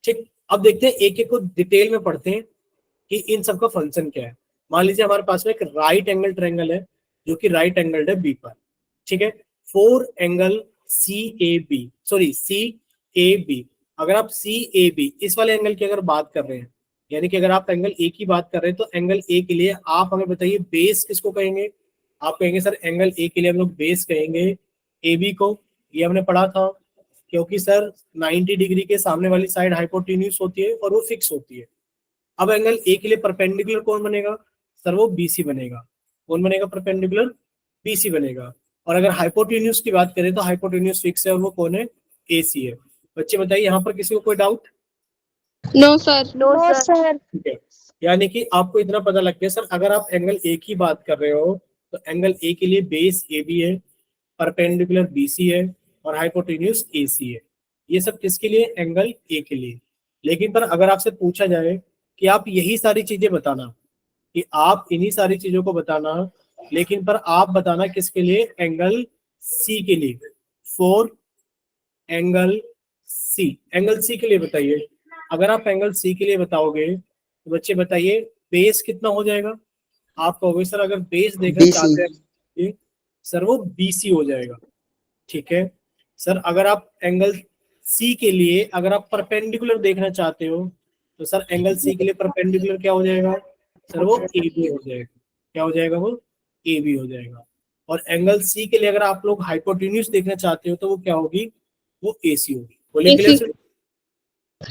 ठीक। अब देखते हैं एक एक को डिटेल में पढ़ते हैं कि इन सब का फंक्शन क्या है। मान लीजिए हमारे पास में एक राइट एंगल ट्रायंगल है जो कि राइट एंगल है बी पर। ठीक है। 4 angle C A B, sorry C A B. अगर आप सी ए बी इस वाले एंगल की अगर बात कर रहे हैं, यानी कि अगर आप एंगल ए की बात कर रहे हैं तो एंगल ए के लिए आप हमें बताइए बेस किसको कहेंगे? आप कहेंगे सर एंगल ए के लिए हम लोग बेस कहेंगे ए बी को। ये हमने पढ़ा था, क्योंकि सर 90 डिग्री के सामने वाली साइड हाइपोटेन्यूज होती है और वो फिक्स होती है। अब एंगल ए के लिए परपेंडिकुलर कौन बनेगा? सर वो बीसी बनेगा। कौन बनेगा परपेंडिकुलर? बीसी बनेगा। और अगर हाइपोटेन्यूज की बात करें तो हाइपोटेन्यूज फिक्स है और वो कौन है? एसी है। बच्चे बताइए यहाँ पर किसी को कोई doubt? No, sir. No, sir. ठीक है। यानी कि आपको इतना पता लग गया सर, अगर आप एंगल ए की बात कर रहे हो तो एंगल ए के लिए बेस ए बी है, परपेंडिकुलर बीसी है और हाइपोटेन्यूज एसी है। ये सब किसके लिए? एंगल ए के लिए। लेकिन पर अगर आपसे पूछा जाए कि आप यही सारी चीजें बताना, कि आप इन्हीं सारी चीजों को बताना, लेकिन पर आप बताना किसके लिए? एंगल सी के लिए। For angle C, angle C के लिए बताइए। अगर आप एंगल सी के लिए बताओगे तो बच्चे बताइए बेस कितना हो जाएगा? आप कहोगे सर अगर बेस देखना चाहते हैं सर वो बीसी हो जाएगा। ठीक है। सर अगर आप एंगल सी के लिए अगर आप परपेंडिकुलर देखना चाहते हो तो सर एंगल सी के लिए परपेंडिकुलर क्या हो जाएगा? सर वो ए बी हो जाएगा। क्या हो जाएगा? वो ए बी हो जाएगा। और एंगल सी के लिए अगर आप लोग हाइपोटेन्यूज देखना चाहते हो तो वो क्या होगी? वो एसी होगी। बोले क्लियर सर?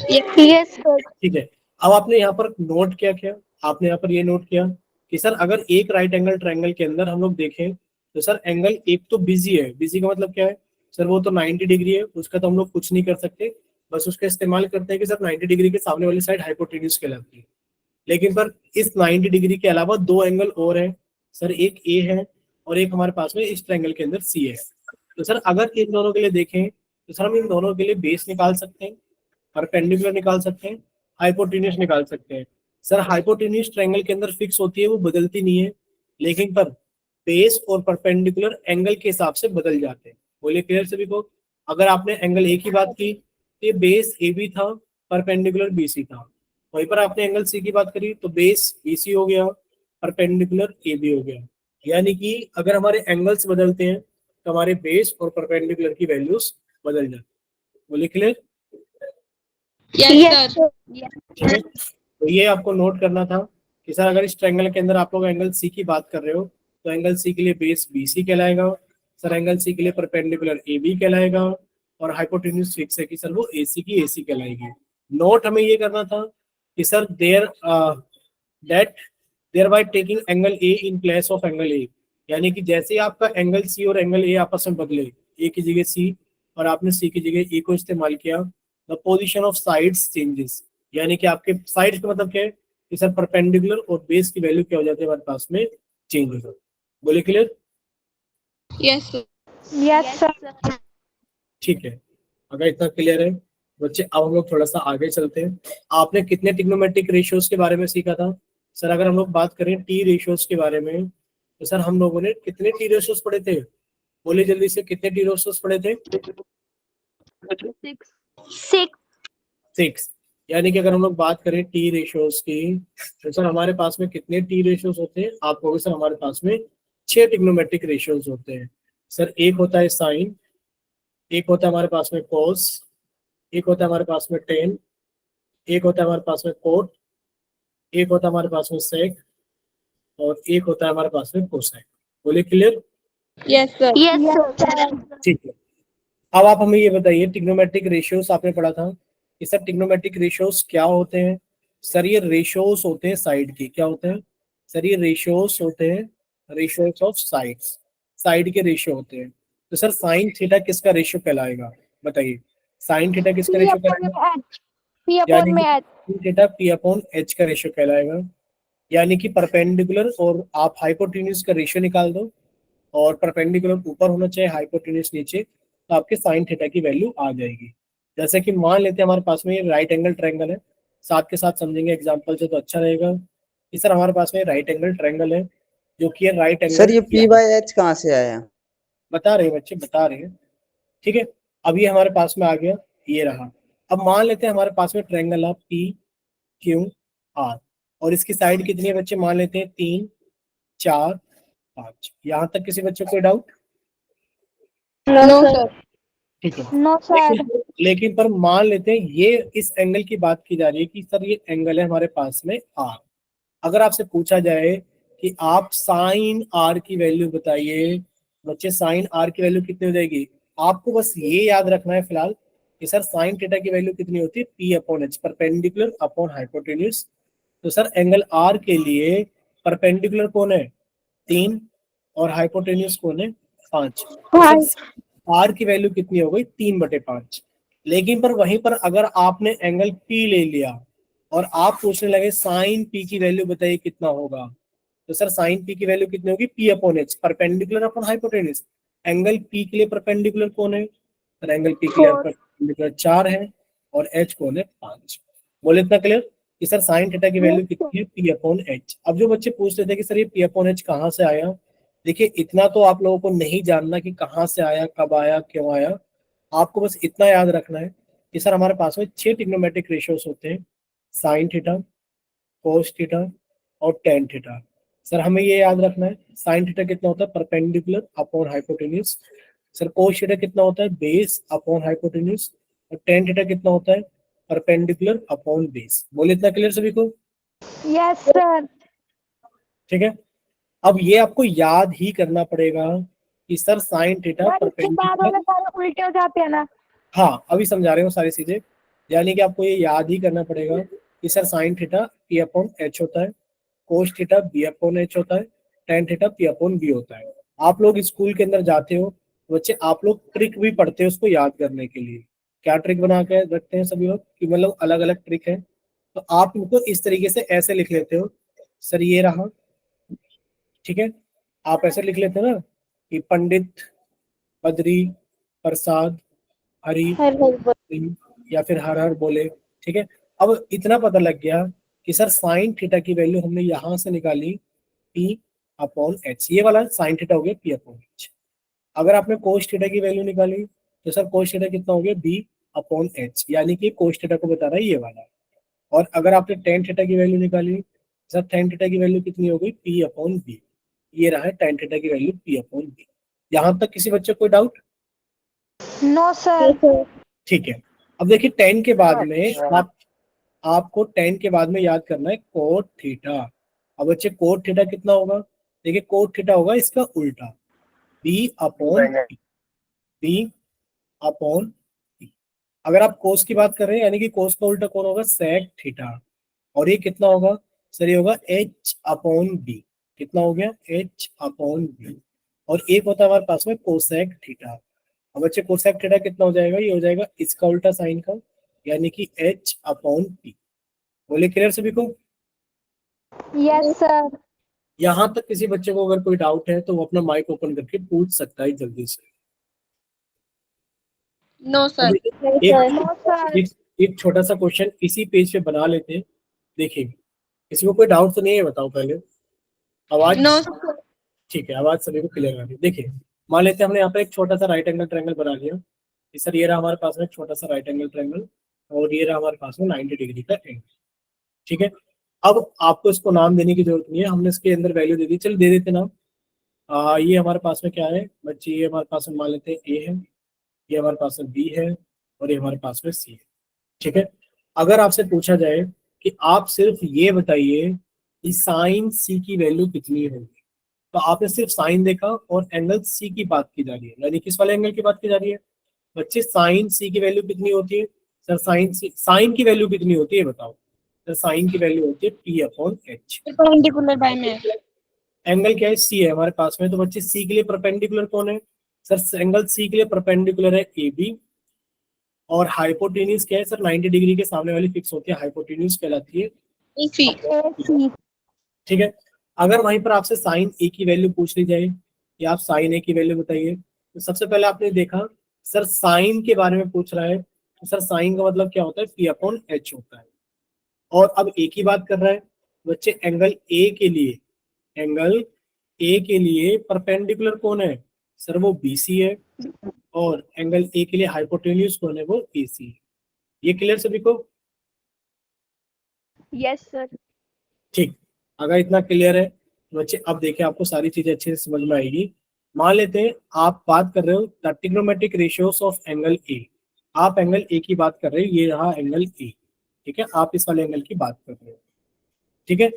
Yes, sir. ठीक है। अब आपने यहाँ पर नोट क्या किया? आपने यहाँ पर ये नोट किया कि सर अगर एक राइट एंगल ट्रायंगल के अंदर हम लोग देखें तो सर एंगल एक तो बिजी है। बिजी का मतलब क्या है? सर वो तो 90 डिग्री है, उसका तो हम लोग कुछ नहीं कर सकते, बस उसका इस्तेमाल करते हैं कि सर 90 डिग्री के सामने वाली साइड हाइपोटेन्यूज कहलाती है। लेकिन पर इस 90 डिग्री के अलावा 2 एंगल और है सर, एक ए है और एक हमारे पास में इस ट्रायंगल के अंदर सी है। तो सर अगर इन दोनों के लिए देखें तो सर हम इन दोनों के लिए बेस निकाल सकते हैं, परपेंडिकुलर निकाल सकते हैं, हाइपोटेन्यूज निकाल सकते हैं। सर हाइपोटेन्यूज ट्रायंगल के अंदर फिक्स होती है, वो बदलती नहीं है। लेकिन पर बेस और परपेंडिकुलर एंगल के हिसाब से बदल जाते हैं। बोलिए क्लियर सभी को। अगर आपने एंगल ए की बात की तो ये बेस ए बी था, परपेंडिकुलर बी सी था। वहीं पर आपने एंगल सी की बात करी तो बेस बी सी हो गया, परपेंडिकुलर ए बी हो गया। यानी कि अगर हमारे एंगल्स बदलते हैं तो हमारे बेस और परपेंडिकुलर की वैल्यूज बदल जाती है। बोलिए क्लियर। Yes sir. ठीक है, तो ये आपको नोट करना था कि सर अगर इस ट्रायंगल के अंदर आप लोग एंगल सी की बात कर रहे हो तो एंगल सी के लिए बेस बी सी कहलाएगा, सर एंगल सी के लिए परपेंडिकुलर ए बी कहलाएगा, और हाइपोटेन्यूज फिक्स है कि सर वो ए सी की ए सी कहलाएगी। नोट हमें ये करना था कि sir there that there by taking angle A in place of angle A, यानी कि जैसे ही आपका एंगल सी और एंगल ए आपस में बदले, ए की जगह सी और आपने सी की जगह ए को इस्तेमाल किया, the position of sides changes, यानी कि आपके साइड का मतलब क्या है कि सर परपेंडिकुलर और बेस की वैल्यू क्या हो जाती है हमारे पास में, चेंज हो जाती है। बोले क्लियर। Yes sir. ठीक है, अगर इतना क्लियर है बच्चे, अब हम लोग थोड़ा सा आगे चलते हैं। आपने कितने ट्रिग्नोमेट्रिक रेशियोज के बारे में सीखा था। सर अगर हम लोग बात करें टी रेशियोज के बारे में तो सर हम लोगों ने कितने टी रेशियोज पढ़े थे। बोले जल्दी से, कितने टी रेशियोज पढ़े थे। 6। 6। यानी कि अगर हम लोग बात करें टी रेशियोज की तो सर हमारे पास में कितने टी रेशियोज होते हैं। आप कहोगे सर हमारे पास में 6 ट्रिग्नोमेट्रिक रेशियोज होते हैं। सर एक होता है साइन, एक होता है हमारे पास में कोस, एक होता है हमारे पास में टेन, एक होता है हमारे पास में कोट, एक होता है हमारे पास में सेक, और एक होता है हमारे पास में कोसाइन। बोले क्लियर। Yes sir. ठीक है, अब आप हमें ये बताइए ट्रिग्नोमेट्रिक रेशियोज आपने पढ़ा था कि सर ट्रिग्नोमेट्रिक रेशियोज क्या होते हैं। सर ये रेशियोज होते हैं साइड की, क्या होते हैं सर, ये रेशियोज होते हैं, रेशियोज ऑफ साइड्स, साइड के रेशियो होते हैं। तो सर साइन थीटा किसका रेशियो कहलाएगा, बताइए। साइन थीटा किसका रेशियो कहलाएगा, यानी कि थीटा पी अपॉन एच का रेशियो कहलाएगा। यानी कि परपेंडिकुलर और आप हाइपोटेन्यूज का रेशियो निकाल दो, और परपेंडिकुलर ऊपर होना चाहिए, हाइपोटेन्यूज नीचे, तो आपके साइन थीटा की वैल्यू आ जाएगी। जैसे कि मान लेते हैं हमारे पास में ये राइट एंगल ट्रायंगल है, साथ के साथ समझेंगे एग्जांपल से तो अच्छा रहेगा। कि सर हमारे पास में राइट एंगल ट्रायंगल है, जो कि है राइट सर एंगल, ये पी बाई एच कहाँ से आया। बता रहे हैं बच्चे, बता रहे हैं। ठीक है, अब ये हमारे पास में आ गया, ये रहा। अब मान लेते हैं हमारे पास में ट्रायंगल है पी क्यू आर, और इसकी साइड कितनी है बच्चे, मान लेते हैं 3 4 5। यहाँ तक किसी बच्चे को कोई डाउट। No sir. ठीक है, नो सर। लेकिन पर मान लेते हैं ये इस एंगल की बात की जा रही है कि सर ये एंगल है हमारे पास में आर। अगर आपसे पूछा जाए कि आप साइन आर की वैल्यू बताइए, बच्चे साइन आर की वैल्यू कितनी हो जाएगी। आपको बस ये याद रखना है फिलहाल कि सर साइन थीटा की वैल्यू कितनी होती है, P upon H, perpendicular upon hypotenuse. तो सर एंगल आर के लिए परपेंडिकुलर कौन है, 3, और हाइपोटेन्यूज कौन है, 5। आर की वैल्यू कितनी हो गई, 3/5। लेकिन पर वहीं पर अगर आपने एंगल पी ले लिया और आप पूछने लगे साइन पी की वैल्यू बताइए कितना होगा, तो सर साइन पी की वैल्यू कितनी होगी, P upon H, perpendicular upon hypotenuse. Angle P के लिए परपेंडिकुलर कौन है, सर एंगल पी के लिए परपेंडिकुलर 4 है, और एच कौन है, 5। बोले इतना क्लियर कि सर साइन थीटा की वैल्यू कितनी है, पी अपॉन एच। अब जो बच्चे पूछते थे कि सर ये पी अपॉन एच कहाँ से आया, देखिए इतना तो आप लोगों को नहीं जानना कि कहाँ से आया, कब आया, क्यों आया। आपको बस इतना याद रखना है कि सर हमारे पास में 6 ट्रिग्नोमेट्रिक रेशियोज होते हैं, साइन थीटा, कोस थीटा और टेन थीटा। सर हमें ये याद रखना है साइन थीटा कितना होता है, perpendicular upon hypotenuse. Sir cos theta कितना होता है, बेस अपॉन हाइपोटेन्यूज। और टेन थीटा कितना होता है, परपेंडिकुलर अपॉन बेस। बोले इतना क्लियर सभी को। Yes sir. ठीक है, अब ये आपको याद ही करना पड़ेगा कि सर साइन थीटा परपेंडिकुलर, उल्टे हो जाते हैं ना। हाँ अभी समझा रहे हो सारी चीजें। यानी कि आपको ये याद ही करना पड़ेगा कि sir sine theta P upon H होता है, cos theta B upon H होता है, tan theta P upon B होता है। आप लोग स्कूल के अंदर जाते हो बच्चे, आप लोग ट्रिक भी पढ़ते हो उसको याद करने के लिए। क्या ट्रिक बना के रखते हैं सभी लोग कि मतलब अलग अलग ट्रिक है, तो आप इनको इस तरीके से ऐसे लिख लेते हो, सर ये रहा। ठीक है, आप ऐसे लिख लेते हो ना कि पंडित, बद्री, प्रसाद, हरी, या फिर हर हर बोले। ठीक है, अब इतना पता लग गया कि सर साइन थीटा की वैल्यू हमने यहां से निकाली पी, अपॉन एच, ये वाला साइन थीटा हो गया पी अपॉन एच। अगर आपने कोस थीटा की वैल्यू निकाली तो सर कोस थीटा कितना हो गया बी अपॉन एच, यानी कि कोस थीटा को बता रहा है ये वाला। और अगर आपने टेन थीटा की वैल्यू निकाली, सर टेन थीटा की वैल्यू कितनी हो गई पी अपॉन बी, ये रहा है टेन थीटा की वैल्यू पी अपॉन बी। यहां तक किसी बच्चे को कोई डाउट? No sir. ठीक है। अब देखिए टेन के बाद में आपको टेन के बाद में याद करना है कोट थीटा। अब बच्चे कोट थीटा कितना होगा? देखिए कोट थीटा होगा इसका उल्टा, B upon B upon B. अगर आप कोस की बात कर रहे हैं यानी कि कोस का उल्टा कौन होगा? Sec theta. और ये कितना होगा? सर ये होगा एच अपॉन बी। कितना हो गया? H upon B. और एक होता है हमारे पास में कोसेक थीटा। अब बच्चे कोसेक थीटा कितना हो जाएगा? ये हो जाएगा इसका उल्टा साइन का, यानी कि एच अपॉन पी। बोले क्लियर सभी को? Yes sir. यहां तक किसी बच्चे को अगर कोई डाउट है तो वो अपना माइक ओपन करके पूछ सकता है जल्दी से। No sir. एक छोटा सा क्वेश्चन इसी पेज पे बना लेते हैं, देखिए किसी को कोई डाउट तो नहीं है? बताओ पहले। आवाज नो ठीक है, आवाज सभी को क्लियर आ रही है। देखिए मान लेते हैं हमने यहाँ पे एक छोटा सा राइट एंगल ट्रायंगल बना लिया। सर ये रहा हमारे पास में छोटा सा राइट एंगल ट्रायंगल, और ये रहा हमारे पास में 90 डिग्री का एंगल। ठीक है, अब आपको इसको नाम देने की जरूरत नहीं है, हमने इसके अंदर वैल्यू दे दी। चल दे देते नाम। ये हमारे पास में क्या है बच्चे? ये हमारे पास में मान लेते हैं ए है, ये हमारे पास में बी है, और ये हमारे पास में सी है। ठीक है, अगर आपसे पूछा जाए कि आप सिर्फ ये बताइए कि साइन सी की वैल्यू कितनी होगी, तो आपने सिर्फ साइन देखा और एंगल सी की बात की जा रही है, यानी किस वाले एंगल की बात की जा रही है बच्चे? साइन सी की वैल्यू कितनी होती है? सर साइन की वैल्यू कितनी होती है बताओ? सर साइन की वैल्यू होती है P upon H. Perpendicular by में। एंगल क्या है? सी है हमारे पास में, तो बच्चे सी के लिए परपेंडिकुलर कौन है? सर एंगल सी के लिए परपेंडिकुलर है ए बी। और हाइपोटेन्यूज क्या है? सर 90 डिग्री के सामने वाली फिक्स होती है, हाइपोटेन्यूज कहलाती है। इसी ठीक है, अगर वहीं पर आपसे साइन ए की वैल्यू पूछ ली जाए कि आप साइन ए की वैल्यू बताइए, तो सबसे पहले आपने देखा सर साइन के बारे में पूछ रहा है, तो सर साइन का मतलब क्या होता है? पी अपॉन एच होता है। और अब ए की बात कर रहा है बच्चे, एंगल ए के लिए परपेंडिकुलर कौन है? सर वो बीसी है। और एंगल ए के लिए हाइपोटेन्यूज कौन है? वो एसी है। ये क्लियर सभी को? Yes sir. ठीक, अगर इतना क्लियर है तो बच्चे अब देखिए आपको सारी चीजें अच्छे से समझ में आएगी। मान लेते हैं आप बात कर रहे हो the trigonometric ratios of angle ए। आप एंगल ए की बात कर रहे हो, ये रहा एंगल ए। ठीक है, आप इस वाले एंगल की बात कर रहे हो। ठीक है,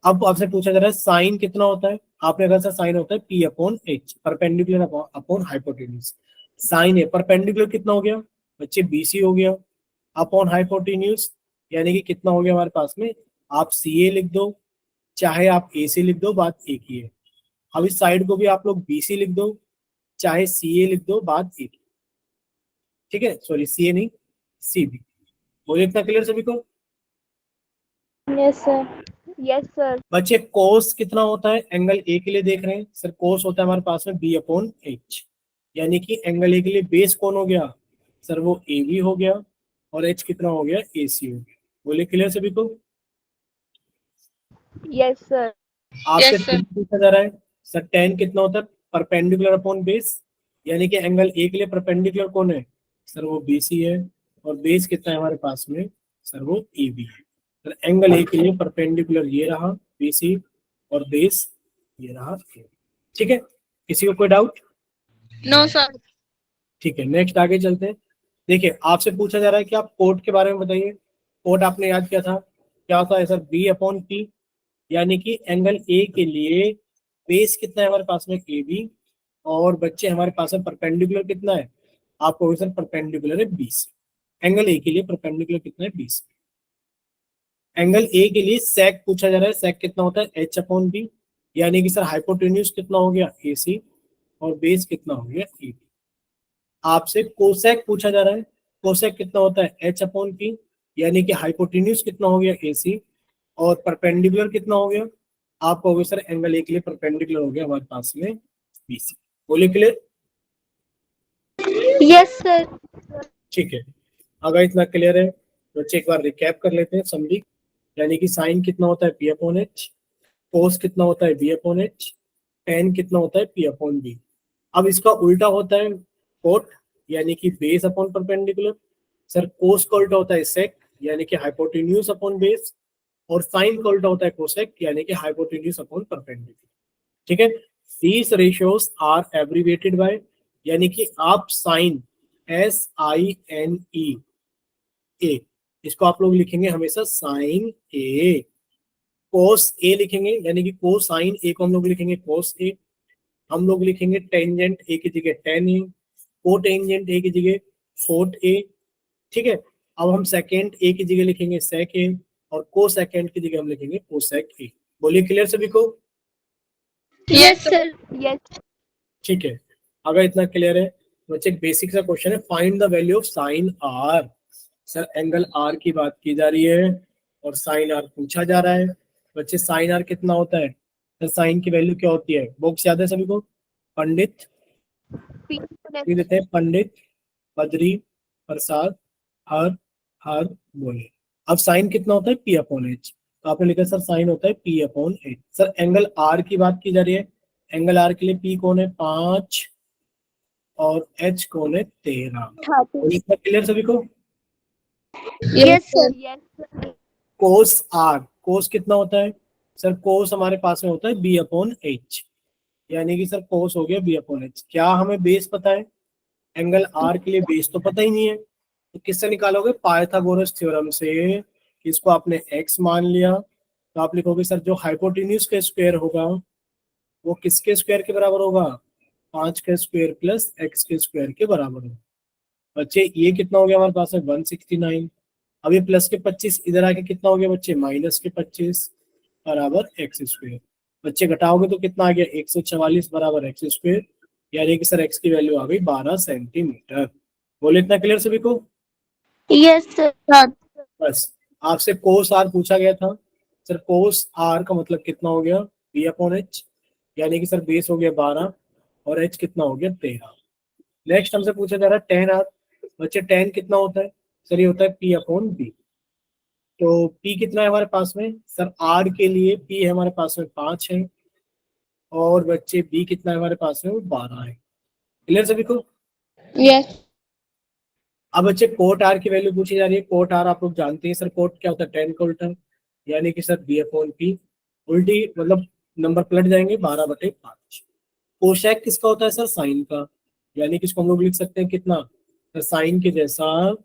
अब आपसे पूछा जा रहा है साइन कितना होता है? आपने कहा सर साइन होता है P upon H, perpendicular upon hypotenuse. Sine है परपेंडिकुलर कितना हो गया बच्चे? बीसी हो गया, अपॉन हाइपोटेन्यूज यानी कि कितना हो गया हमारे पास में? आप सी ए लिख दो, चाहे आप ए सी लिख दो, बात एक ही है। अब इस साइड को भी आप लोग बी सी लिख दो, चाहे सी ए लिख दो, बात एक ही। ठीक है, सॉरी सी ए नहीं, सी बी। बोलिए इतना क्लियर सभी को? Yes sir. Yes sir. बच्चे कोस कितना होता है एंगल ए के लिए? देख रहे हैं सर कोस होता है हमारे पास में बी अपॉन एच, यानी कि एंगल ए के लिए बेस कौन हो गया? सर वो ए बी हो गया, और एच कितना हो गया? ए सी हो गया। बोलिए क्लियर सभी को? Yes sir. आपसे Yes, sir. पूछा जा रहा है सर टेन कितना होता है? परपेंडिकुलर अपॉन बेस, यानी कि एंगल ए के लिए परपेंडिकुलर कौन है? सर वो बी सी है। और बेस कितना है हमारे पास में? सर वो ए बी है। सर एंगल ए के लिए परपेंडिकुलर ये रहा बी सी, और बेस ये रहा ए। ठीक है, किसी को कोई डाउट? No sir. ठीक है, नेक्स्ट आगे चलते हैं। देखिए आपसे पूछा जा रहा है कि आप कोट के बारे में बताइए। कोट आपने याद किया था, क्या होता है सर? बी अपॉन पी, यानी कि एंगल ए के लिए बेस कितना है हमारे पास में? A B. और बच्चे हमारे पास में परपेंडिकुलर कितना है? आपको सर परपेंडिकुलर है 20। एंगल ए के लिए परपेंडिकुलर कितना है? 20। एंगल ए के लिए सेक पूछा जा रहा है, सेक कितना होता है? एच अपॉन बी, यानी कि सर हाइपोटेन्यूज कितना हो गया? ए सी, और बेस कितना हो गया? A B. आपसे कोसेक पूछा जा रहा है, कोसेक कितना होता है? एच अपॉन पी, यानी कि हाइपोटेन्यूज कितना हो गया? ए सी, और परपेंडिकुलर कितना हो गया? आप कहोगे सर एंगल ए के लिए परपेंडिकुलर हो गया हमारे पास में बीसी। बोलिए क्लियर? Yes sir. ठीक है, अगर इतना क्लियर है तो एक बार रिकैप कर लेते हैं समरी। यानी कि साइन कितना होता है? पी अपॉन एच, कोस कितना होता है बी अपॉन एच, टेन कितना होता है पी अपॉन बी। अब इसका उल्टा होता है कोट, यानी कि बेस अपॉन परपेंडिकुलर। सर कोस का उल्टा होता है सेक, यानी कि हाइपोटेन्यूज अपॉन बेस। और साइन का उल्टा होता है कोसेक, यानी कि हाइपोटेन्यूज अपॉन परपेंडिकुलर। ठीक है, these ratios are abbreviated by, यानी कि आप साइन SINE ए, इसको आप लोग लिखेंगे हमेशा साइन ए। कोस ए लिखेंगे, यानी कि कोसाइन ए को हम लोग लिखेंगे कोस ए। हम लोग लिखेंगे टेंजेंट ए की जगह टेन ए, को टेंजेंट ए की जगह सोट ए। ठीक है, अब हम सेकेंड ए की जगह लिखेंगे सेक ए, और को सेकेंड की जगह हम लिखेंगे कोसेक ए। बोलिए क्लियर सभी को? Yes, sir. Yes. ठीक है, अगर इतना क्लियर है बच्चे, एक बेसिक सा क्वेश्चन है, find the value of sine R. Sir angle R की बात की जा रही है और साइन आर पूछा जा रहा है। बच्चे साइन आर कितना होता है? सर साइन की वैल्यू क्या होती है? बुक्स याद है सभी को? पंडित P. ये देते हैं, पंडित, बद्री, प्रसाद, हर, हर बोले। अब साइन कितना होता है पी अपॉन एच, तो आपने लिखा सर साइन होता है P upon H. Sir angle R की बात की जा रही है, एंगल आर के लिए पी कौन है 5 और एच कौन है 13। 30. इतना क्लियर सभी को? Yes, sir. Yes, sir. Cos आर, कोस कितना होता है? सर कोस हमारे पास में होता है बी अपॉन एच, यानी कि सर कोस हो गया बी अपॉन एच। क्या हमें बेस पता है? एंगल आर के लिए बेस तो पता ही नहीं है, तो किससे निकालोगे? पाइथागोरस थ्योरम से। इसको आपने एक्स मान लिया, तो आप लिखोगे सर जो हाइपोटेन्यूज का स्क्वायर होगा वो किसके स्क्वायर के बराबर होगा? 5 का स्क्वायर प्लस एक्स के स्क्वायर के बराबर होगा। बच्चे ये कितना हो गया हमारे पास में 169। अब ये प्लस के 25 इधर आके कितना हो गया बच्चे? माइनस के 25 बराबर एक्स स्क्वायर। बच्चे घटाओगे तो कितना आ गया? 144 बराबर एक्स स्क्वायर, यानी कि सर एक्स की वैल्यू आ गई 12 सेंटीमीटर। बोले इतना क्लियर सभी को? Yes, sir. बस, आपसे कोस आर पूछा गया था। सर कोस आर का मतलब कितना हो गया? बी अपॉन एच, यानी कि सर बेस हो गया 12 और एच कितना हो गया 13। नेक्स्ट हमसे पूछा जा रहा है टेन आर। बच्चे टेन कितना होता है? सर ये होता है पी अपॉन बी। तो पी कितना है हमारे पास में? सर आर के लिए पी है हमारे पास में 5 है, और बच्चे बी कितना है हमारे पास में? वो 12 है। क्लियर सभी को? Yes. अब बच्चे कोट आर की वैल्यू पूछी जा रही है। कोट आर आप लोग जानते हैं सर, कोट क्या होता है? टेन का उल्टा, यानी कि सर बी अपॉन पी। उल्टी मतलब नंबर पलट जाएंगे 12/5। कोशेक किसका होता है? सर साइन का, यानी कि इसको हम लोग लिख सकते हैं कितना? सर साइन के जैसा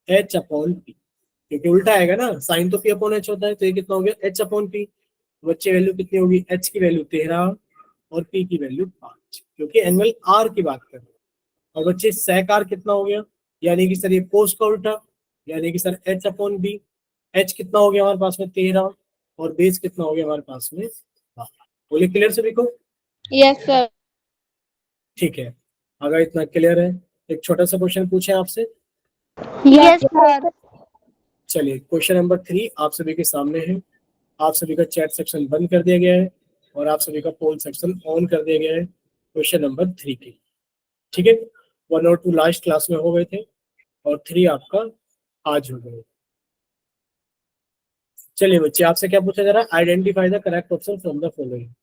एच अपॉन पी, क्योंकि उल्टा आएगा ना, साइन तो पी अपॉन एच होता है, तो ये कितना हो गया? H upon P. बच्चे वैल्यू कितनी होगी? एच की वैल्यू 13 और पी की वैल्यू 5, क्योंकि एंगल आर की बात कर रहे हैं। और बच्चे सेक आर कितना हो गया? यानी कि सर ये कोस का उल्टा, यानी कि sir H upon B. H कितना हो गया हमारे पास में? 13, और बेस कितना हो गया हमारे पास में? 12। बोलिए क्लियर सभी को? Yes, sir. ठीक है, अगर इतना क्लियर है, एक छोटा सा क्वेश्चन पूछे आपसे। Yes, sir. चलिए क्वेश्चन नंबर 3 आप सभी के सामने है। आप सभी का चैट सेक्शन बंद कर दिया गया है और आप सभी का पोल सेक्शन ऑन कर दिया गया है क्वेश्चन नंबर 3 के। ठीक है, 1 और 2 लास्ट क्लास में हो गए थे और 3 आपका आज हो गए। चलिए बच्चे, आपसे क्या पूछा जा रहा है? Identify the correct option from the following.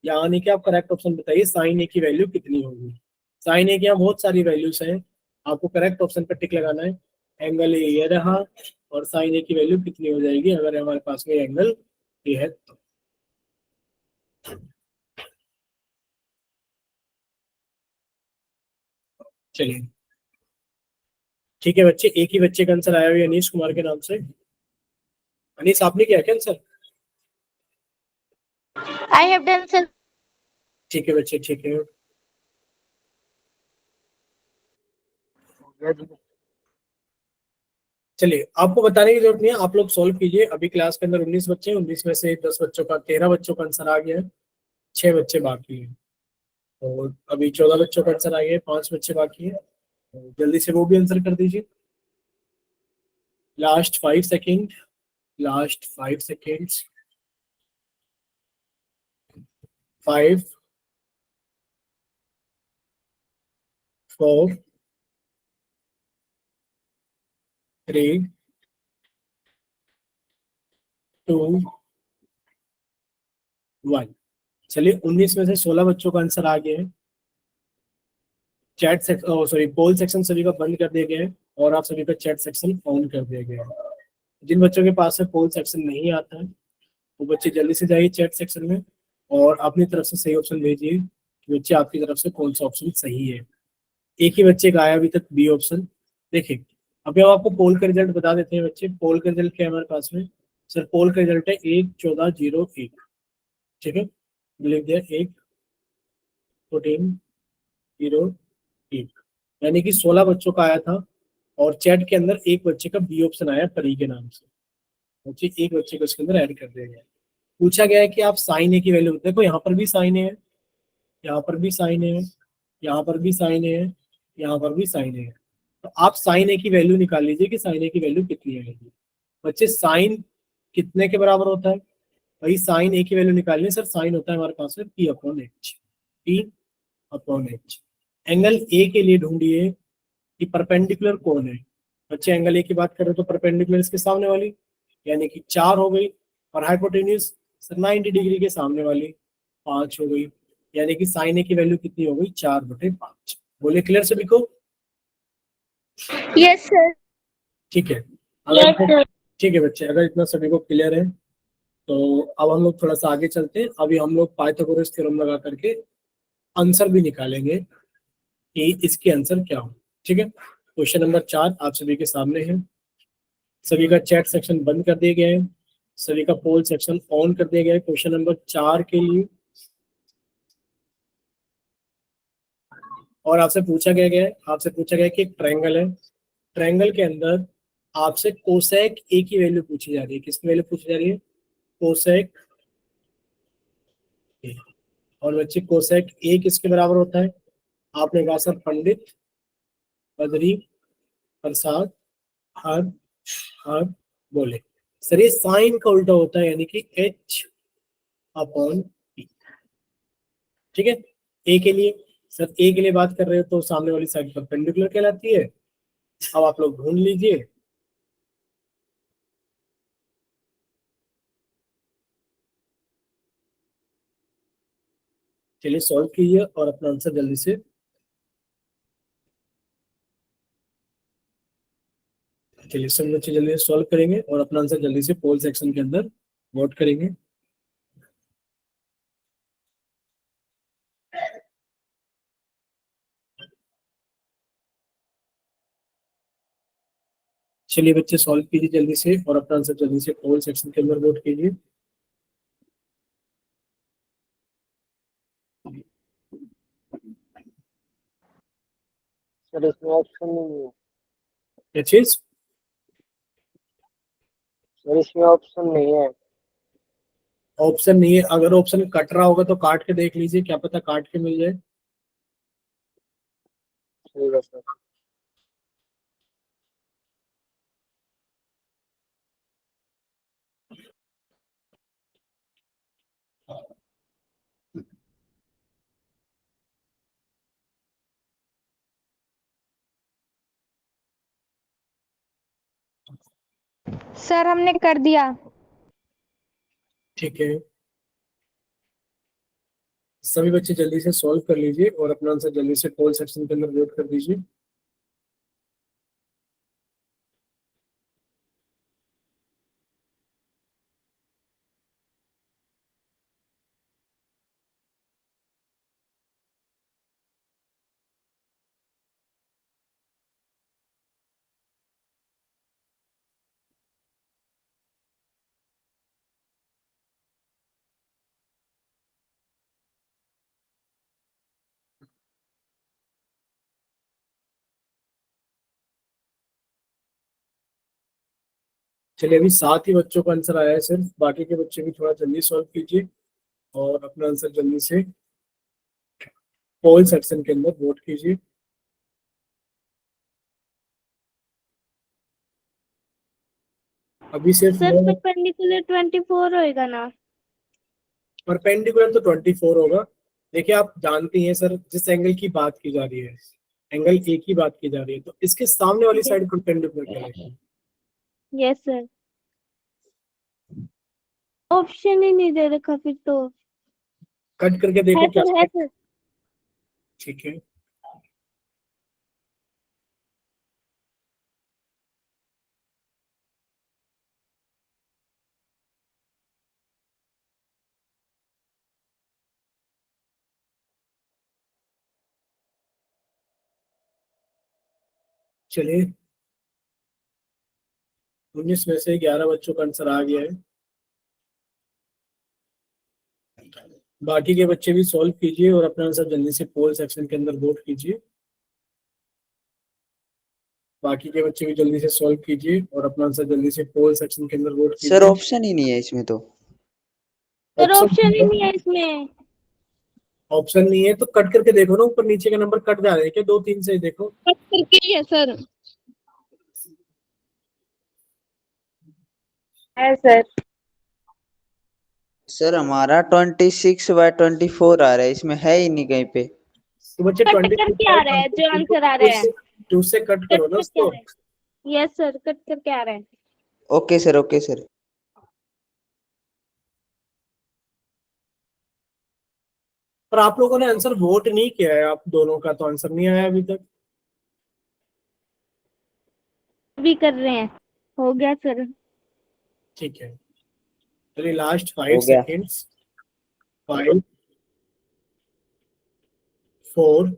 यानी कि आप करेक्ट ऑप्शन बताइए, साइन ए की वैल्यू कितनी होगी? साइन ए की यहाँ बहुत सारी वैल्यूज हैं, आपको करेक्ट ऑप्शन पर टिक लगाना है। एंगल ए ये रहा, और साइन ए की वैल्यू कितनी हो जाएगी अगर हमारे पास में एंगल ए है तो? चलिए ठीक है बच्चे, एक ही बच्चे का आंसर आया हुआ है अनीश कुमार के नाम से। अनीश आपने किया क्या answer? I have done, sir. ठीक है बच्चे, ठीक है। चलिए आपको बताने की जरूरत नहीं है, आप लोग सॉल्व कीजिए। अभी क्लास के अंदर 19 बच्चे हैं, 19 में से 10 बच्चों का 13 बच्चों का आंसर आ गया है, 6 बच्चे बाकी हैं। और अभी 14 बच्चों का आंसर आ गया है, 5 बच्चे बाकी हैं, तो जल्दी से वो भी आंसर कर दीजिए। Last 5 second, last 5 seconds. 5 4 3 2 1। चलिए 19 में से 16 बच्चों का आंसर आ गया है। चैट सेक्शन, सॉरी, पोल सेक्शन सभी का बंद कर दिया गया है और आप सभी का चैट सेक्शन ऑन कर दिया गया है। जिन बच्चों के पास में पोल सेक्शन नहीं आता है वो बच्चे जल्दी से जाइए चैट सेक्शन में और अपनी तरफ से सही ऑप्शन भेजिए कि बच्चे आपकी तरफ से कौन सा ऑप्शन सही है। एक ही बच्चे का आया अभी तक बी ऑप्शन। देखिए अभी हम आपको पोल का रिजल्ट बता देते हैं बच्चे। पोल का रिजल्ट क्या है हमारे पास में? सर पोल का रिजल्ट है 1-14-0-1। ठीक है, लिख दिया 1-14-0-1, यानी कि 16 बच्चों का आया था और चैट के अंदर एक बच्चे का बी ऑप्शन आया परी के नाम से। बच्चे एक बच्चे को इसके अंदर ऐड कर दिया गया। पूछा गया है कि आप साइन ए की वैल्यू, देखो यहाँ पर भी साइन ए है, यहाँ पर भी साइन ए है, यहाँ पर भी साइन ए है, यहाँ पर भी साइन ए है। तो आप साइन ए की वैल्यू निकाल लीजिए कि साइन ए की वैल्यू कितनी आएगी। बच्चे साइन कितने के बराबर होता है? भाई साइन ए की वैल्यू निकालनी। सर साइन होता है हमारे पास में P upon H. P upon H. Angle A के लिए ढूंढिए कि परपेंडिकुलर कौन है। बच्चे एंगल ए की बात करें तो परपेंडिकुलर इसके सामने वाली यानी कि 4 हो गई, और हाइपोटेन्यूज 90 डिग्री के सामने वाली 5 हो गई, यानी कि साइन ए की वैल्यू कितनी हो गई? 4/5। बोले क्लियर सभी को? Yes, sir. ठीक है, Yes, sir. ठीक है बच्चे, अगर इतना सभी को क्लियर है तो अब हम लोग थोड़ा सा आगे चलते हैं। अभी हम लोग पाइथागोरस थ्योरम लगा करके आंसर भी निकालेंगे कि इसके आंसर क्या हो। ठीक है, क्वेश्चन नंबर 4 आप सभी के सामने है। सभी का चैट सेक्शन बंद कर दिया गया है, सभी का पोल सेक्शन ऑन कर दिया गया है। क्वेश्चन नंबर 4 के लिए और आपसे पूछा गया है कि एक ट्रायंगल है, ट्रायंगल के अंदर आपसे कोसेक ए की वैल्यू पूछी जा रही है। किसकी वैल्यू पूछी जा रही है? कोसेक ए। और बच्चे कोसेक ए किसके बराबर होता है? आपने कहा सर पंडित, बद्री, प्रसाद, हर, हर बोले। सर ये साइन का उल्टा होता है यानी कि एच अपॉन पी। ठीक है, ए के लिए, सर ए के लिए बात कर रहे हो तो सामने वाली साइड परपेंडिकुलर कहलाती है। अब आप लोग ढूंढ लीजिए। चलिए सॉल्व कीजिए और अपना आंसर जल्दी से चलिए सब बच्चे जल्दी से सॉल्व करेंगे और अपना आंसर जल्दी से पोल सेक्शन के अंदर वोट करेंगे। चलिए बच्चे सॉल्व कीजिए जल्दी से और अपना आंसर जल्दी से पोल सेक्शन के अंदर वोट कीजिए। सर इसमें ऑप्शन नहीं है। क्या चीज? सर इसमें ऑप्शन नहीं है। ऑप्शन नहीं है? अगर ऑप्शन कट रहा होगा तो काट के देख लीजिए, क्या पता काट के मिल जाए। ठीक है सर। सर हमने कर दिया। ठीक है, सभी बच्चे जल्दी से सॉल्व कर लीजिए और अपना आंसर जल्दी से पोल सेक्शन के अंदर वोट कर दीजिए। चलिए अभी 7 ही बच्चों का आंसर आया है सिर्फ, बाकी के बच्चे भी थोड़ा जल्दी सॉल्व कीजिए और अपना आंसर जल्दी से पोल सेक्शन के अंदर वोट कीजिए। अभी सिर्फ सर परपेंडिकुलर 24 होएगा ना? परपेंडिकुलर तो 24 होगा। देखिए आप जानती हैं सर, जिस एंगल की बात की जा रही है, एंगल ए की बात की जा रही है, तो इसके सामने वाली साइड परपेंडिकुलर कहलाएगी। Yes sir. ऑप्शन ही नहीं दे रखा फिर तो। कट करके देखो है क्या सर, है सर। ठीक है। चलिए 19 में से 11 बच्चों का आंसर आ गया है। बाकी के बच्चे भी सॉल्व कीजिए और अपना आंसर जल्दी से पोल सेक्शन के अंदर वोट कीजिए। बाकी के बच्चे भी जल्दी से सॉल्व कीजिए और अपना आंसर जल्दी से पोल सेक्शन के अंदर वोट सर कीजिए। ऑप्शन ही नहीं है इसमें तो। सर ऑप्शन ही ऑप्शन नहीं है इसमें। ऑप्शन नहीं है तो कट करके देखो ना, ऊपर नीचे के नंबर कट जा रहे हैं क्या? 2 3 से देखो। कट करके ही है सर। है सर। सर हमारा 26/24 आ रहा है, इसमें है ही नहीं कहीं पे। तो बच्चे कट 20 करके आ रहा है जो आंसर आ रहा है। 2 से कट कट करो ना करके आ उसको। रहा है। यस सर, कट करके आ रहा है। Okay sir, okay sir. पर आप लोगों ने आंसर वोट नहीं किया है, आप दोनों का तो आंसर नहीं आया अभी तक। भी कर रहे हैं। हो गया सर। ठीक है, चलिए लास्ट 5 हो गया। सेकेंड्स। 5 4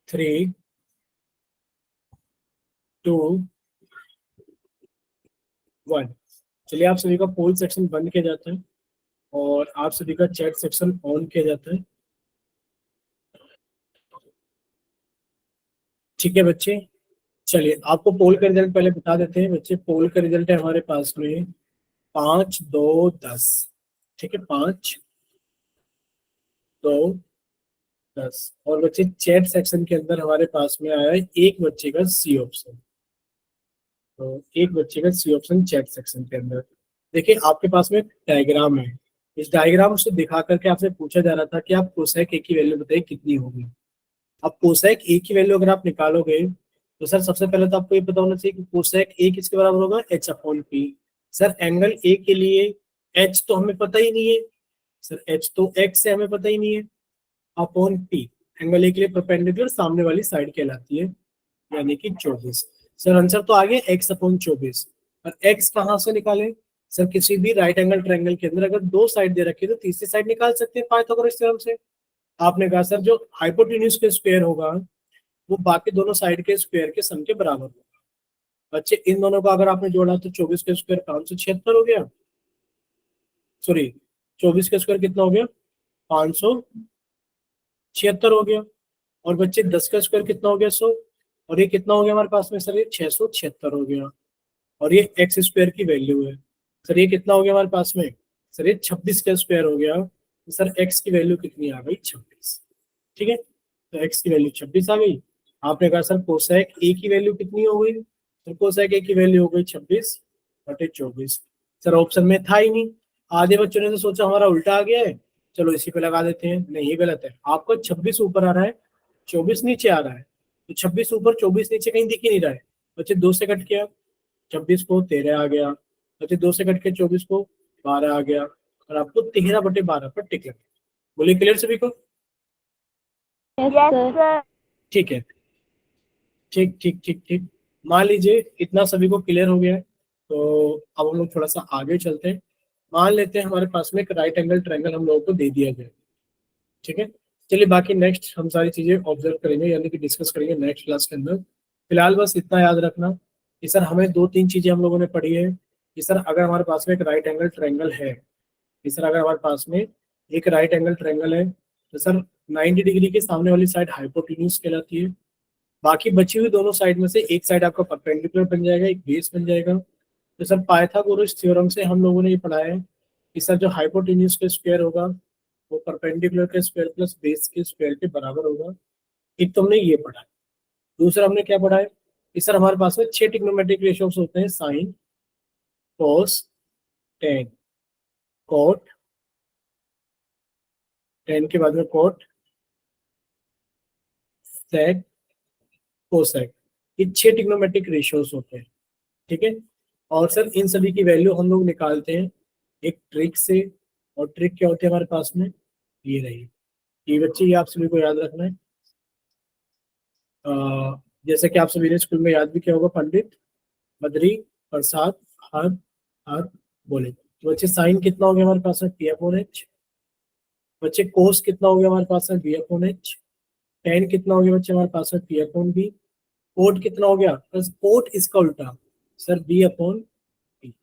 3 2 1। चलिए आप सभी का पोल सेक्शन बंद किया जाता है और आप सभी का चैट सेक्शन ऑन किया जाता है। ठीक है बच्चे, चलिए आपको पोल का रिजल्ट पहले बता देते हैं। बच्चे पोल का रिजल्ट है हमारे पास में 5 2 10। ठीक है, 5 2 10। और बच्चे चैट सेक्शन के अंदर हमारे पास में आया है एक बच्चे का सी ऑप्शन। तो एक बच्चे का सी ऑप्शन चैट सेक्शन के अंदर। देखिए आपके पास में डायग्राम है, इस डायग्राम से दिखा करके आपसे पूछा जा रहा था कि आप कोसेक ए की वैल्यू बताइए कितनी होगी। अब कोसेक ए की वैल्यू अगर आप निकालोगे तो सर सबसे पहले तो आपको ये पता होना चाहिए कि कोसेक ए किसके बराबर होगा, H upon P. Sir angle A के लिए एच तो हमें पता ही नहीं है सर, एच तो एक्स से हमें पता ही नहीं है, अपॉन पी। एंगल ए के लिए परपेंडिकुलर सामने वाली साइड कहलाती है, यानी कि 24। सर आंसर तो आ गया एक्स अपॉन 24। और एक्स कहाँ से निकाले? सर किसी भी राइट एंगल ट्रायंगल के अंदर अगर 2 साइड दे रखी है तो तीसरी साइड निकाल सकते हैं पाइथागोरस थ्योरम से। आपने कहा सर जो हाइपोटेन्यूज के स्क्वायर होगा वो बाकी दोनों साइड के स्क्वायर के सम के बराबर होगा। बच्चे इन दोनों को अगर आपने जोड़ा तो 24 के स्क्वायर 576 हो गया। सॉरी, 24 के स्क्वायर कितना हो गया, 576 हो गया। और बच्चे 10 का स्क्वायर कितना हो गया, 100। और ये कितना हो गया हमारे पास में सर, ये 676 हो गया। और ये एक्स स्क्वायर की वैल्यू है सर, ये कितना हो गया हमारे पास में सर, ये 26 का स्क्वायर हो गया। तो सर एक्स की वैल्यू कितनी आ गई, 26। ठीक है, तो एक्स की वैल्यू 26 आ गई। आपने कहा सर कोसेक ए की वैल्यू कितनी हो गई, तो कोसेक ए की वैल्यू हो गई 26/24। सर ऑप्शन में था ही नहीं। आधे बच्चों ने तो सोचा हमारा उल्टा आ गया है, चलो इसी पे लगा देते हैं। नहीं, ये गलत है। आपको 26 ऊपर आ रहा है, 24 नीचे आ रहा है। तो 26 ऊपर 24 नीचे कहीं दिख ही नहीं रहा है। बच्चे 2 से कट किया, 26 को 13 आ गया। बच्चे 2 से कट के 24 को 12 आ गया। और आपको 13/12 पर टिक लगा। बोलिए क्लियर सभी को? Yes sir. ठीक है, ठीक ठीक ठीक ठीक। मान लीजिए इतना सभी को क्लियर हो गया है, तो अब हम लोग थोड़ा सा आगे चलते हैं। मान लेते हैं हमारे पास में एक राइट एंगल ट्रायंगल हम लोगों को दे दिया गया। ठीक है, चलिए बाकी नेक्स्ट हम सारी चीजें ऑब्जर्व करेंगे, यानी कि डिस्कस करेंगे नेक्स्ट क्लास के अंदर। फिलहाल बस इतना याद रखना कि सर हमें 2 3 चीजें हम लोगों ने पढ़ी है कि सर अगर हमारे पास में एक राइट एंगल ट्रायंगल है, कि सर अगर हमारे पास में एक राइट एंगल ट्रायंगल है तो सर 90 डिग्री के सामने वाली साइड हाइपोटेन्यूज कहलाती है। बाकी बची हुई दोनों साइड में से एक साइड आपका परपेंडिकुलर बन जाएगा, एक बेस बन जाएगा। तो सर पाइथागोरस थ्योरम से हम लोगों ने ये पढ़ा है कि सर जो हाइपोटेन्यूज के स्क्वायर होगा वो परपेंडिकुलर के स्क्वायर प्लस बेस के स्क्वायर के बराबर होगा। एक तो हमने ये पढ़ा है। दूसरा हमने क्या पढ़ा है कि सर हमारे पास में 6 ट्रिग्नोमेट्रिक रेशियोज होते हैं, sine, cos, tan, cot, tan के बाद में कॉट, सेक, कोसेक। ये 6 ट्रिग्नोमेट्रिक रेशियोज होते हैं। ठीक है, और सर इन सभी की वैल्यू हम लोग निकालते हैं एक ट्रिक से, और ट्रिक क्या होती है हमारे पास में, ये रही। ये बच्चे ये आप सभी को याद रखना है। जैसे कि आप सभी ने स्कूल में याद भी किया होगा, पंडित, बद्री, प्रसाद, हर, हर, बोले। तो बच्चे साइन कितना हो गया हमारे पास में, पी अपॉन एच। बच्चे कोस कितना हो गया हमारे पास में, बी अपॉन एच। टेन कितना हो गया बच्चे हमारे पास में, पी अपॉन बी। कोट कितना हो गया, बस कोट इसका उल्टा sir B upon B.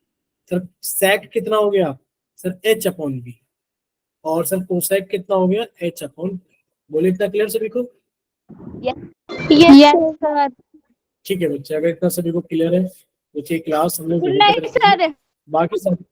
Sir sec कितना हो गया सर, एच अपॉन बी। और सर कोसेक कितना हो गया, एच अपॉन। बोले इतना क्लियर सभी को? Yes sir. ठीक है बच्चे, अगर इतना सभी को क्लियर है, बच्चे क्लास हम लोग गुड यहीं पे नाइट रखेंगे। सर। बाकी सब